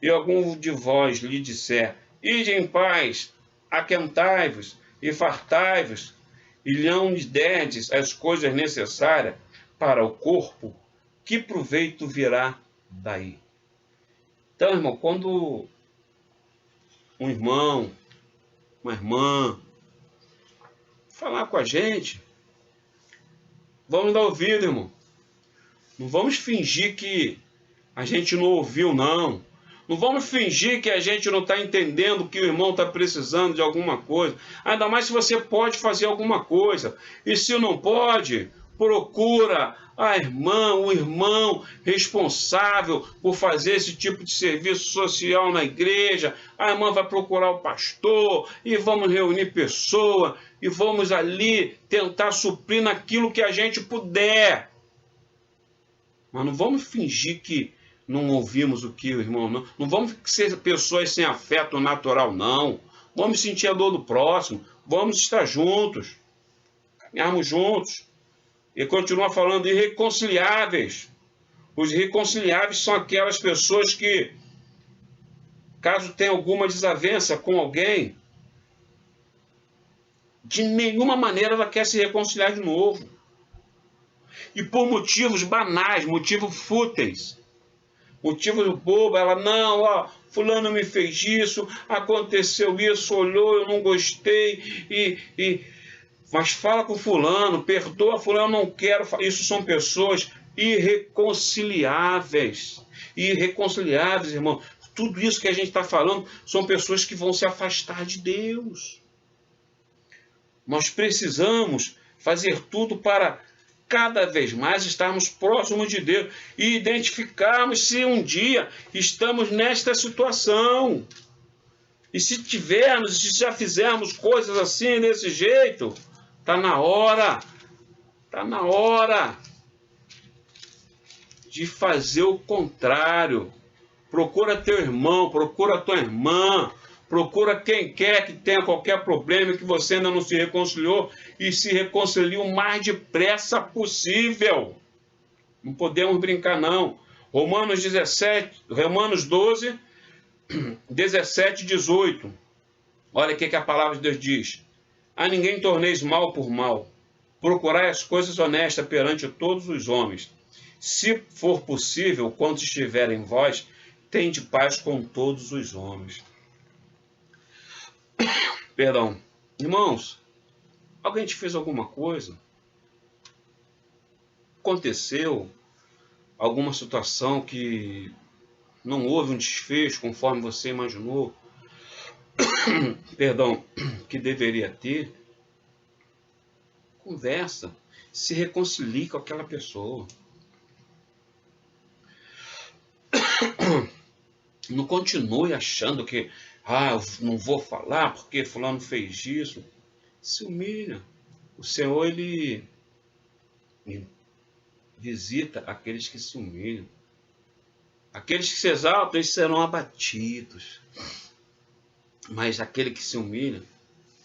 e algum de vós lhe disser, ide em paz, aquentai-vos e fartai-vos, e não lhe derdes as coisas necessárias para o corpo, que proveito virá daí? Então, irmão, quando um irmão, uma irmã falar com a gente, vamos dar ouvido, irmão. Não vamos fingir que a gente não ouviu, não. Não vamos fingir que a gente não está entendendo que o irmão está precisando de alguma coisa. Ainda mais se você pode fazer alguma coisa. E se não pode, procura a irmã, o irmão responsável por fazer esse tipo de serviço social na igreja. A irmã vai procurar o pastor e vamos reunir pessoas e vamos ali tentar suprir naquilo que a gente puder. Mas não vamos fingir que não ouvimos o que o irmão não. Não vamos ser pessoas sem afeto natural, não. Vamos sentir a dor do próximo. Vamos estar juntos. Caminharmos juntos. E continua falando irreconciliáveis. Os irreconciliáveis são aquelas pessoas que, caso tenha alguma desavença com alguém, de nenhuma maneira ela quer se reconciliar de novo. E por motivos banais, motivos fúteis, motivos bobo, ela, não, fulano me fez isso, aconteceu isso, olhou, eu não gostei, mas fala com fulano, perdoa fulano, eu não quero. Isso são pessoas irreconciliáveis. Irreconciliáveis, irmão. Tudo isso que a gente está falando são pessoas que vão se afastar de Deus. Nós precisamos fazer tudo para cada vez mais estarmos próximos de Deus e identificarmos se um dia estamos nesta situação. E se tivermos, se já fizermos coisas assim, desse jeito, está na hora de fazer o contrário. Procura teu irmão, procura tua irmã, procura quem quer que tenha qualquer problema que você ainda não se reconciliou e se reconcilie o mais depressa possível. Não podemos brincar, não. Romanos 12, 17 e 18. Olha o que a palavra de Deus diz. A ninguém torneis mal por mal. Procurai as coisas honestas perante todos os homens. Se for possível, quando estiver em vós, tende paz com todos os homens. Perdão. Irmãos, alguém te fez alguma coisa? Aconteceu alguma situação que não houve um desfecho conforme você imaginou? Perdão, que deveria ter? Conversa, se reconcilie com aquela pessoa. Não continue achando que eu não vou falar porque fulano fez isso. Se humilha. O Senhor, ele visita aqueles que se humilham. Aqueles que se exaltam, eles serão abatidos. Mas aquele que se humilha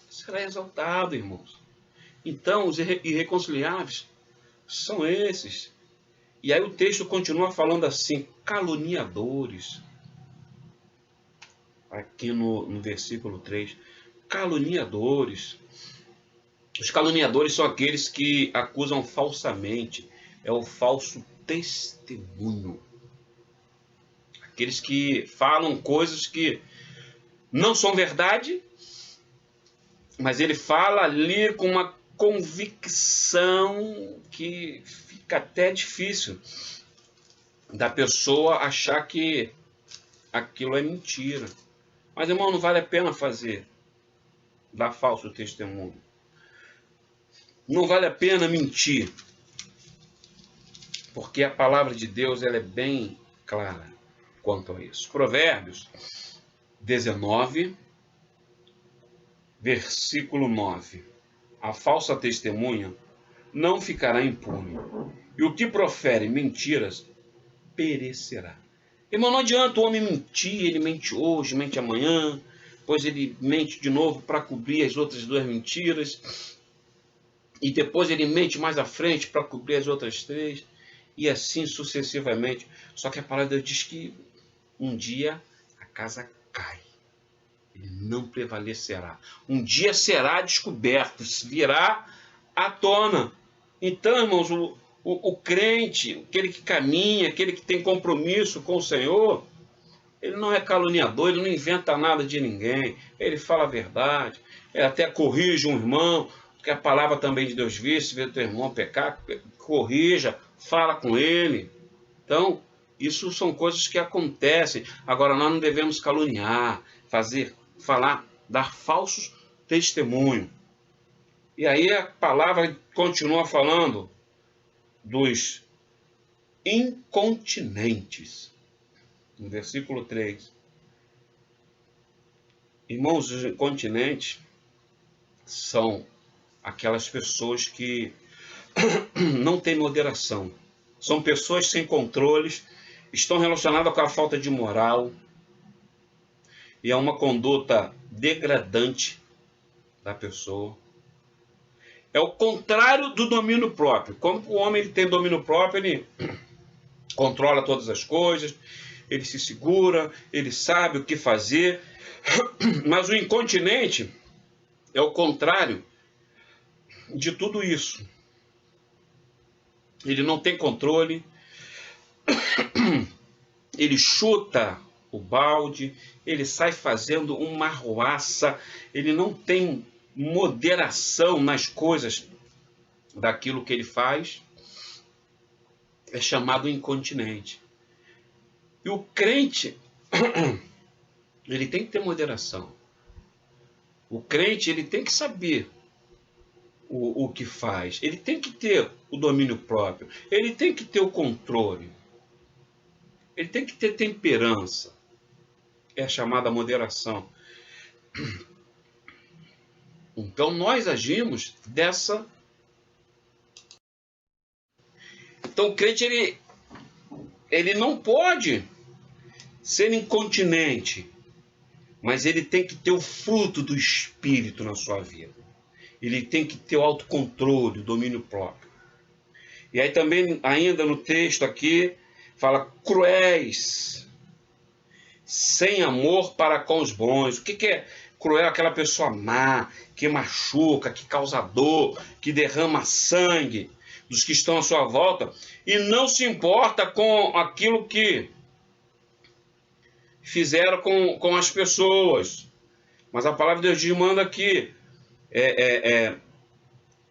será exaltado, irmãos. Então, os irreconciliáveis são esses. E aí o texto continua falando assim, caluniadores. aqui no versículo 3, caluniadores. Os caluniadores são aqueles que acusam falsamente, é o falso testemunho. Aqueles que falam coisas que não são verdade, mas ele fala ali com uma convicção que fica até difícil da pessoa achar que aquilo é mentira. Mas, irmão, não vale a pena dar falso testemunho. Não vale a pena mentir, porque a palavra de Deus ela é bem clara quanto a isso. Provérbios 19, versículo 9. A falsa testemunha não ficará impune, e o que profere mentiras perecerá. Irmão, não adianta o homem mentir, ele mente hoje, mente amanhã, depois ele mente de novo para cobrir as outras duas mentiras, e depois ele mente mais à frente para cobrir as outras três, e assim sucessivamente. Só que a palavra de Deus diz que um dia a casa cai, ele não prevalecerá. Um dia será descoberto, virá à tona. Então, irmãos, o crente, aquele que caminha, aquele que tem compromisso com o Senhor, ele não é caluniador, ele não inventa nada de ninguém, ele fala a verdade, ele até corrige um irmão, porque a palavra também de Deus diz, se vê teu irmão pecar, corrija, fala com ele. Então, isso são coisas que acontecem. Agora, nós não devemos caluniar, falar, dar falsos testemunhos. E aí a palavra continua falando dos incontinentes. No versículo 3. Irmãos, os incontinentes são aquelas pessoas que não têm moderação. São pessoas sem controles, estão relacionadas com a falta de moral e a uma conduta degradante da pessoa. É o contrário do domínio próprio. Como o homem ele tem domínio próprio, ele controla todas as coisas, ele se segura, ele sabe o que fazer. Mas o incontinente é o contrário de tudo isso. Ele não tem controle, ele chuta o balde, ele sai fazendo uma arruaça, ele não tem moderação nas coisas daquilo que ele faz, é chamado incontinente. E o crente, ele tem que ter moderação. O crente, ele tem que saber o que faz, ele tem que ter o domínio próprio, ele tem que ter o controle, ele tem que ter temperança, é a chamada moderação. Então nós agimos dessa. Então o crente ele não pode ser incontinente, mas ele tem que ter o fruto do Espírito na sua vida. Ele tem que ter o autocontrole, o domínio próprio. E aí também, ainda no texto aqui, fala cruéis, sem amor para com os bons. O que é cruel? Aquela pessoa má, que machuca, que causa dor, que derrama sangue dos que estão à sua volta e não se importa com aquilo que fizeram com as pessoas. Mas a palavra de Deus manda que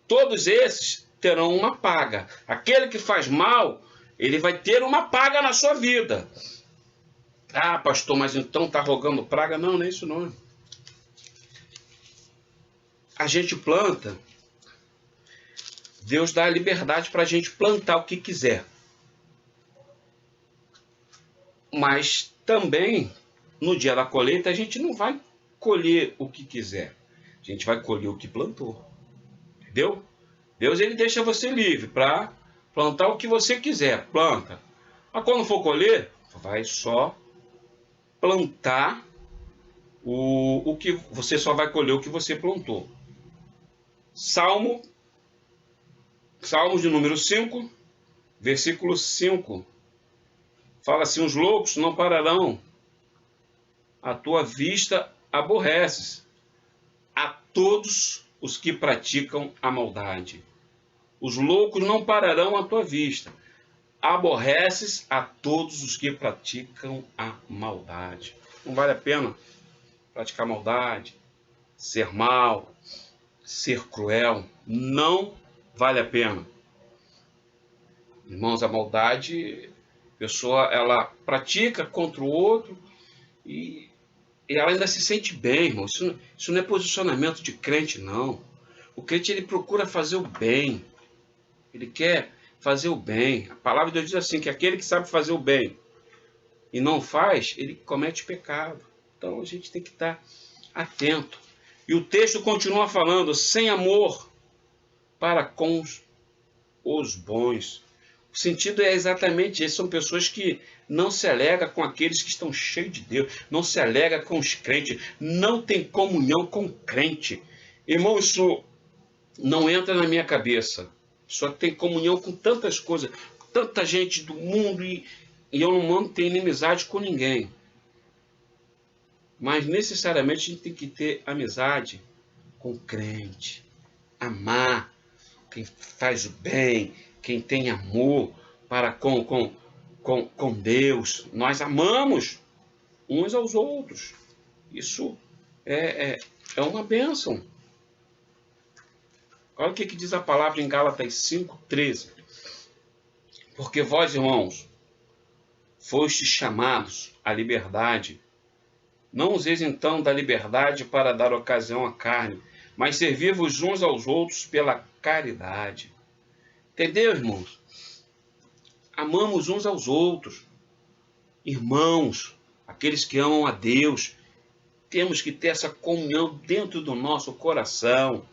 todos esses terão uma paga. Aquele que faz mal, ele vai ter uma paga na sua vida. Ah, pastor, mas então está rogando praga? Não, não é isso não. A gente planta, Deus dá a liberdade para a gente plantar o que quiser. Mas também, no dia da colheita, a gente não vai colher o que quiser. A gente vai colher o que plantou. Entendeu? Deus ele deixa você livre para plantar o que você quiser. Planta. Mas quando for colher, vai só plantar o que você só vai colher o que você plantou. Salmos de número 5, versículo 5. Fala assim: os loucos não pararão a tua vista aborreces a todos os que praticam a maldade. Os loucos não pararão à tua vista. Aborreces a todos os que praticam a maldade. Não vale a pena praticar maldade, ser mal, ser cruel. Não vale a pena. Irmãos, a maldade, a pessoa, ela pratica contra o outro e ela ainda se sente bem, irmão. Isso não é posicionamento de crente, não. O crente, ele procura fazer o bem. Ele quer fazer o bem. A palavra de Deus diz assim, que aquele que sabe fazer o bem e não faz, ele comete pecado. Então, a gente tem que estar atento. E o texto continua falando, sem amor para com os bons. O sentido é exatamente esse. São pessoas que não se alegram com aqueles que estão cheios de Deus. Não se alegram com os crentes. Não tem comunhão com o crente. Irmão, isso não entra na minha cabeça. Só tem comunhão com tantas coisas. Tanta gente do mundo. E eu não tenho inimizade com ninguém. Mas necessariamente a gente tem que ter amizade com o crente. Amar quem faz o bem, quem tem amor para com Deus. Nós amamos uns aos outros. Isso é uma bênção. Olha o que diz a palavra em Gálatas 5:13. Porque vós, irmãos, fostes chamados à liberdade. Não useis então da liberdade para dar ocasião à carne, mas servi-vos uns aos outros pela caridade. Entendeu, irmãos? Amamos uns aos outros. Irmãos, aqueles que amam a Deus, temos que ter essa comunhão dentro do nosso coração.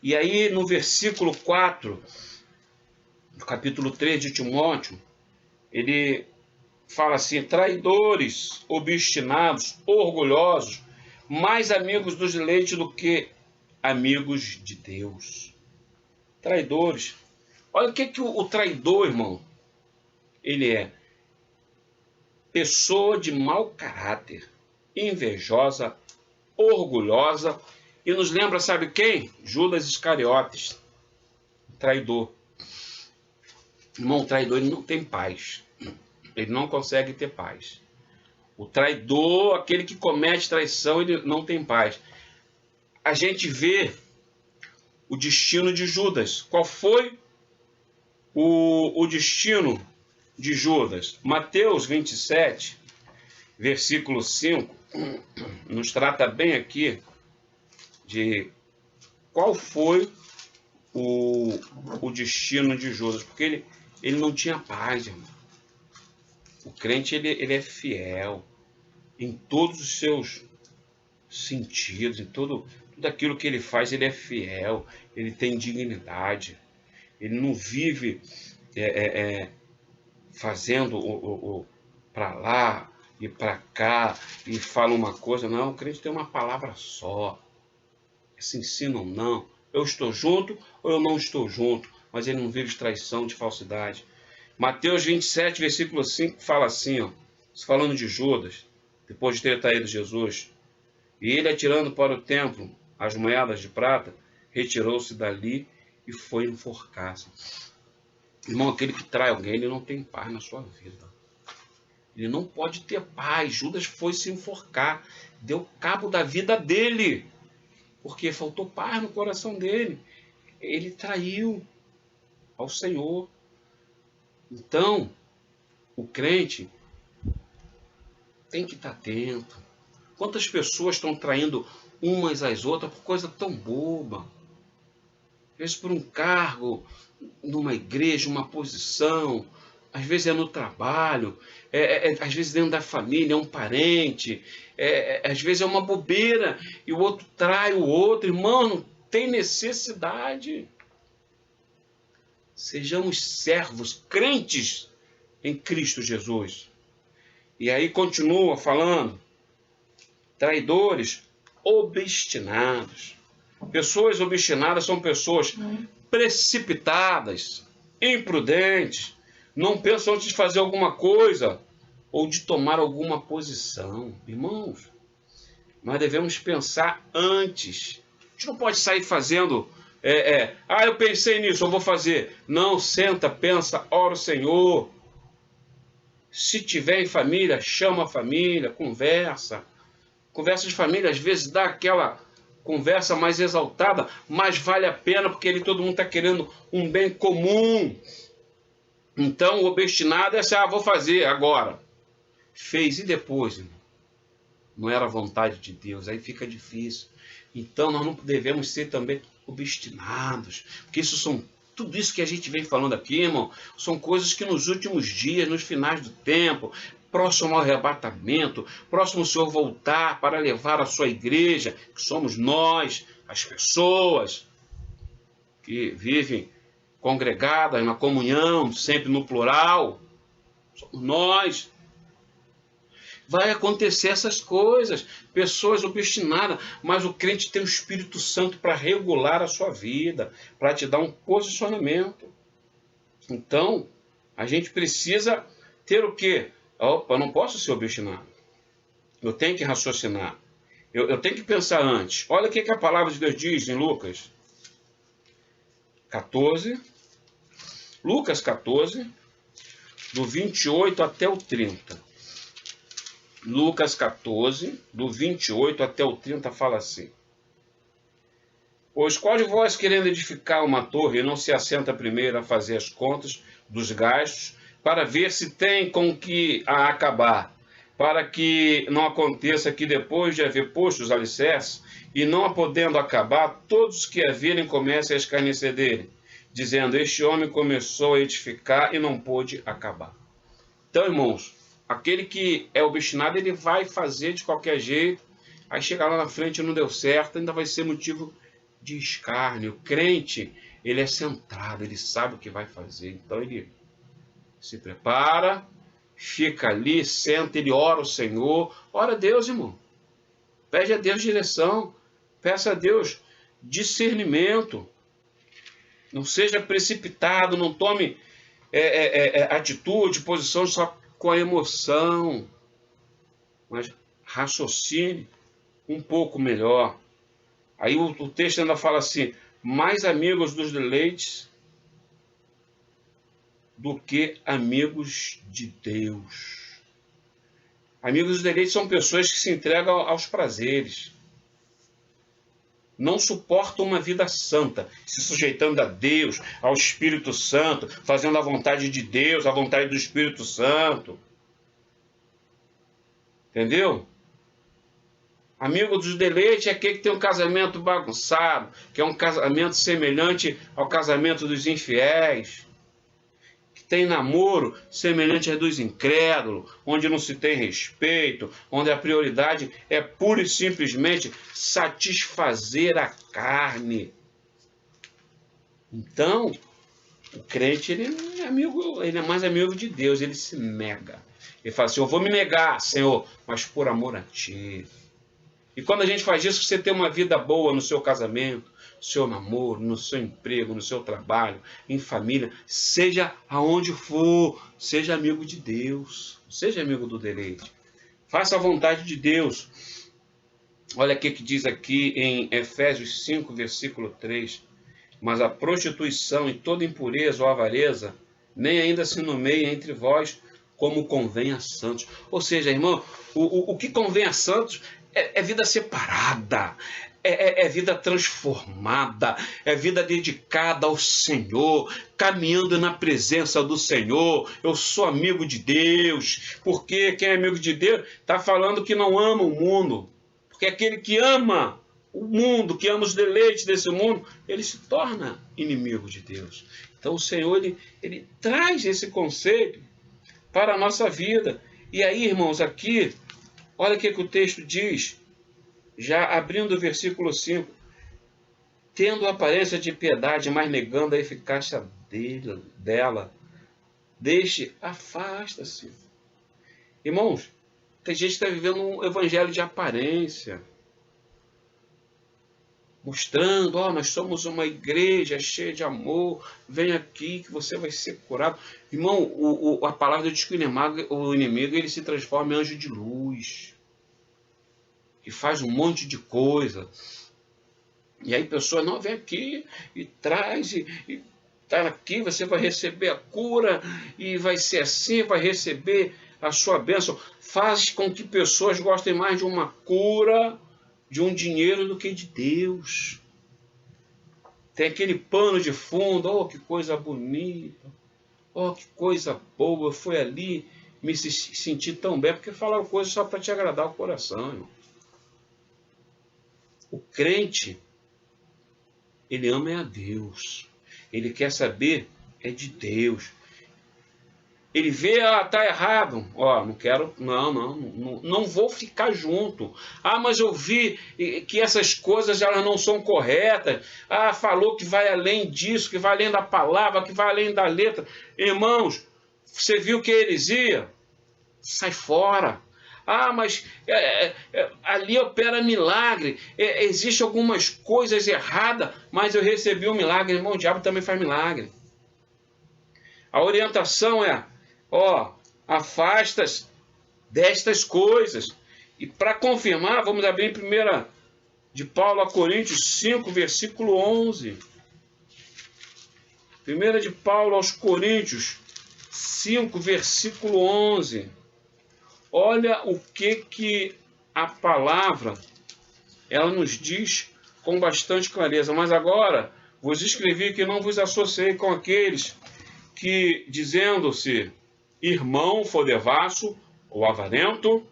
E aí, no versículo 4, do capítulo 3 de Timóteo, ele fala assim, traidores, obstinados, orgulhosos, mais amigos dos eleitos do que amigos de Deus. Traidores. Olha o que o traidor, irmão, ele é. Pessoa de mau caráter, invejosa, orgulhosa, e nos lembra, sabe quem? Judas Iscariotes, traidor. Irmão, o traidor, ele não tem paz. Ele não consegue ter paz. O traidor, aquele que comete traição, ele não tem paz. A gente vê o destino de Judas. Qual foi o destino de Judas? Mateus 27, versículo 5, nos trata bem aqui de qual foi o destino de Judas. Porque ele não tinha paz, irmão. O crente, ele é fiel em todos os seus sentidos, em tudo aquilo que ele faz, ele é fiel, ele tem dignidade, ele não vive fazendo para lá e para cá e fala uma coisa. Não, o crente tem uma palavra só. Se ensina ou não, eu estou junto ou eu não estou junto, mas ele não vive de traição, de falsidade. Mateus 27, versículo 5, fala assim, ó, falando de Judas, depois de ter traído Jesus. E ele, atirando para o templo as moedas de prata, retirou-se dali e foi enforcar-se. Irmão, aquele que trai alguém, ele não tem paz na sua vida. Ele não pode ter paz. Judas foi se enforcar, deu cabo da vida dele, porque faltou paz no coração dele. Ele traiu ao Senhor. Então, o crente tem que estar atento. Quantas pessoas estão traindo umas às outras por coisa tão boba? Às vezes por um cargo, numa igreja, uma posição, às vezes é no trabalho, às vezes dentro da família, é um parente, às vezes é uma bobeira e o outro trai o outro. Irmão, não tem necessidade. Sejamos servos, crentes em Cristo Jesus. E aí continua falando, traidores, obstinados. Pessoas obstinadas são pessoas precipitadas, imprudentes, não pensam antes de fazer alguma coisa ou de tomar alguma posição. Irmãos, Nós devemos pensar antes. A gente não pode sair fazendo... eu pensei nisso, eu vou fazer. Não, senta, pensa, ora o Senhor. Se tiver em família, chama a família, conversa. Conversa de família, às vezes dá aquela conversa mais exaltada, mas vale a pena, porque todo mundo está querendo um bem comum. Então, o obstinado é assim, vou fazer agora. Fez e depois, irmão? Não era a vontade de Deus, aí fica difícil. Então, nós não devemos ser também obstinados, porque tudo isso que a gente vem falando aqui, irmão, são coisas que nos últimos dias, nos finais do tempo, próximo ao arrebatamento, próximo ao Senhor voltar para levar a sua igreja, que somos nós, as pessoas que vivem congregadas na comunhão, sempre no plural, somos nós. Vai acontecer essas coisas, pessoas obstinadas, mas o crente tem o Espírito Santo para regular a sua vida, para te dar um posicionamento. Então, a gente precisa ter o quê? Opa, eu não posso ser obstinado. Eu tenho que raciocinar. Eu tenho que pensar antes. Olha o que a palavra de Deus diz em Lucas 14. Lucas 14, do 28 até o 30. Lucas 14, do 28 até o 30, fala assim: Pois qual de vós, querendo edificar uma torre, não se assenta primeiro a fazer as contas dos gastos, para ver se tem com que a acabar, para que não aconteça que depois de haver posto os alicerces, e não a podendo acabar, todos que a virem comecem a escarnecer dele, dizendo, este homem começou a edificar e não pôde acabar. Então, irmãos, aquele que é obstinado, ele vai fazer de qualquer jeito, aí chega lá na frente e não deu certo, ainda vai ser motivo de escárnio. O crente, ele é centrado, ele sabe o que vai fazer, então ele se prepara, fica ali, senta, ele ora o Senhor, ora a Deus, irmão, pede a Deus direção, peça a Deus discernimento, não seja precipitado, não tome atitude, posição só com a emoção, mas raciocine um pouco melhor. Aí o texto ainda fala assim, mais amigos dos deleites do que amigos de Deus. Amigos dos deleites são pessoas que se entregam aos prazeres, não suportam uma vida santa, se sujeitando a Deus, ao Espírito Santo, fazendo a vontade de Deus, a vontade do Espírito Santo. Entendeu? Amigo dos deleites é aquele que tem um casamento bagunçado, que é um casamento semelhante ao casamento dos infiéis, que tem namoro semelhante ao dos incrédulos, onde não se tem respeito, onde a prioridade é pura e simplesmente satisfazer a carne. Então, o crente ele é mais amigo de Deus, ele se nega. Ele fala assim, eu vou me negar, Senhor, mas por amor a Ti. E quando a gente faz isso, você tem uma vida boa no seu casamento, no seu namoro, no seu emprego, no seu trabalho, em família, seja aonde for, seja amigo de Deus, seja amigo do deleite. Faça a vontade de Deus. Olha o que diz aqui em Efésios 5, versículo 3. Mas a prostituição e toda impureza ou avareza nem ainda se nomeia entre vós como convém a santos. Ou seja, irmão, o que convém a santos é vida separada, é vida transformada, é vida dedicada ao Senhor, caminhando na presença do Senhor. Eu sou amigo de Deus, porque quem é amigo de Deus está falando que não ama o mundo, porque aquele que ama o mundo, que ama os deleites desse mundo, ele se torna inimigo de Deus. Então o Senhor, ele traz esse conceito para a nossa vida. E aí, irmãos, aqui, olha o que o texto diz, já abrindo o versículo 5. Tendo aparência de piedade, mas negando a eficácia dela, afasta-se. Irmãos, tem gente que está vivendo um evangelho de aparência, mostrando, nós somos uma igreja cheia de amor, vem aqui que você vai ser curado. Irmão, a palavra diz que o inimigo ele se transforma em anjo de luz. que faz um monte de coisa. E aí a pessoa, não, vem aqui e traz, e tá aqui, você vai receber a cura, e vai ser assim, vai receber a sua bênção. Faz com que pessoas gostem mais de uma cura, de um dinheiro, do que de Deus. Tem aquele pano de fundo, oh, que coisa bonita, oh, que coisa boa, eu fui ali, me senti tão bem, porque falaram coisas só para te agradar o coração, irmão. O crente, ele ama é a Deus. Ele quer saber é de Deus. Ele vê, tá errado. Não quero, não vou ficar junto. Mas eu vi que essas coisas elas não são corretas. Falou que vai além disso, que vai além da palavra, que vai além da letra. Irmãos, você viu que heresia? Sai fora. Mas ali opera milagre. Existem algumas coisas erradas, mas eu recebi um milagre. Irmão, o diabo também faz milagre. A orientação é, afasta-se destas coisas. E para confirmar, vamos abrir em 1 de Paulo a Coríntios 5, versículo 11. 1 de Paulo aos Coríntios 5, versículo 11. Olha o que a palavra ela nos diz com bastante clareza. Mas agora vos escrevi que não vos associei com aqueles que, dizendo-se irmão, for devasso, ou avarento,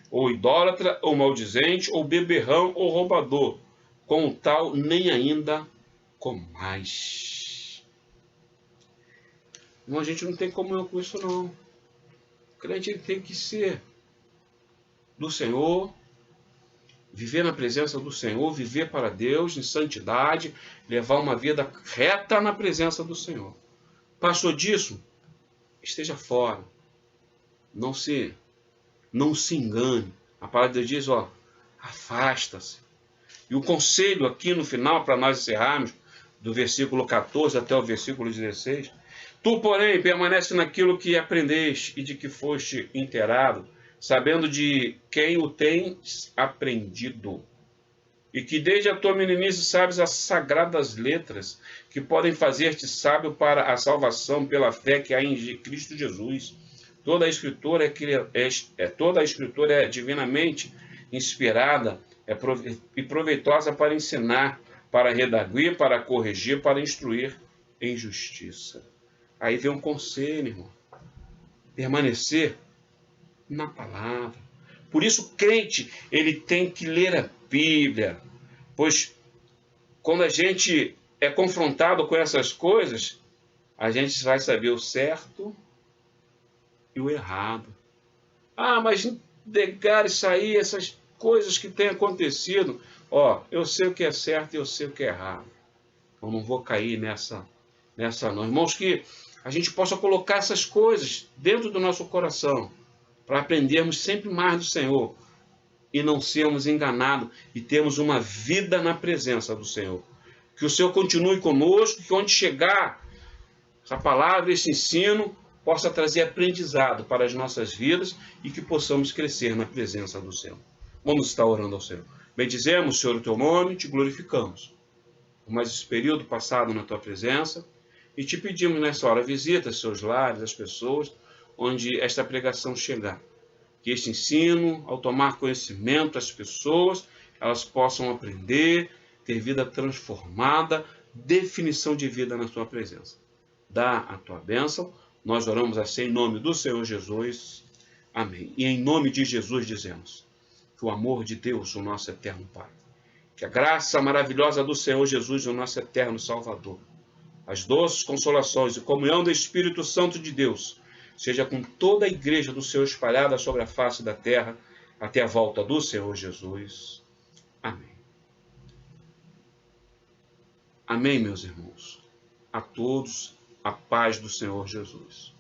ou idólatra, ou maldizente, ou beberrão, ou roubador. Com o tal, nem ainda comais. Não, a gente não tem comunhão com isso, não. O crente ele tem que ser do Senhor, viver na presença do Senhor, viver para Deus em santidade, levar uma vida reta na presença do Senhor. Passou disso, esteja fora. Não se engane. A palavra de Deus diz, afasta-se. E o conselho aqui no final, para nós encerrarmos, do versículo 14 até o versículo 16, tu, porém, permanece naquilo que aprendeste e de que foste inteirado, sabendo de quem o tens aprendido, e que desde a tua meninice sabes as sagradas letras, que podem fazer-te sábio para a salvação pela fé que há em Cristo Jesus. Toda a Escritura toda a Escritura é divinamente inspirada e proveitosa para ensinar, para redarguir, para corrigir, para instruir em justiça. Aí vem um conselho, irmão. Permanecer na palavra. Por isso o crente, ele tem que ler a Bíblia, pois quando a gente é confrontado com essas coisas, a gente vai saber o certo e o errado. Mas negar isso aí, essas coisas que têm acontecido, eu sei o que é certo e eu sei o que é errado. Eu não vou cair nessa não. Irmãos, que a gente possa colocar essas coisas dentro do nosso coração, para aprendermos sempre mais do Senhor e não sermos enganados e termos uma vida na presença do Senhor. Que o Senhor continue conosco, que onde chegar essa palavra, esse ensino, possa trazer aprendizado para as nossas vidas e que possamos crescer na presença do Senhor. Vamos estar orando ao Senhor. Bendizemos, Senhor, o teu nome, te glorificamos por mais esse período passado na tua presença e te pedimos nessa hora, visita seus lares, as pessoas, onde esta pregação chegar. Que este ensino, ao tomar conhecimento, as pessoas, elas possam aprender, ter vida transformada, definição de vida na tua presença. Dá a tua bênção. Nós oramos assim em nome do Senhor Jesus. Amém. E em nome de Jesus dizemos que o amor de Deus, o nosso eterno Pai, que a graça maravilhosa do Senhor Jesus, o nosso eterno Salvador, as doces consolações e comunhão do Espírito Santo de Deus, seja com toda a igreja do Senhor espalhada sobre a face da terra, até a volta do Senhor Jesus. Amém. Amém, meus irmãos. A todos, a paz do Senhor Jesus.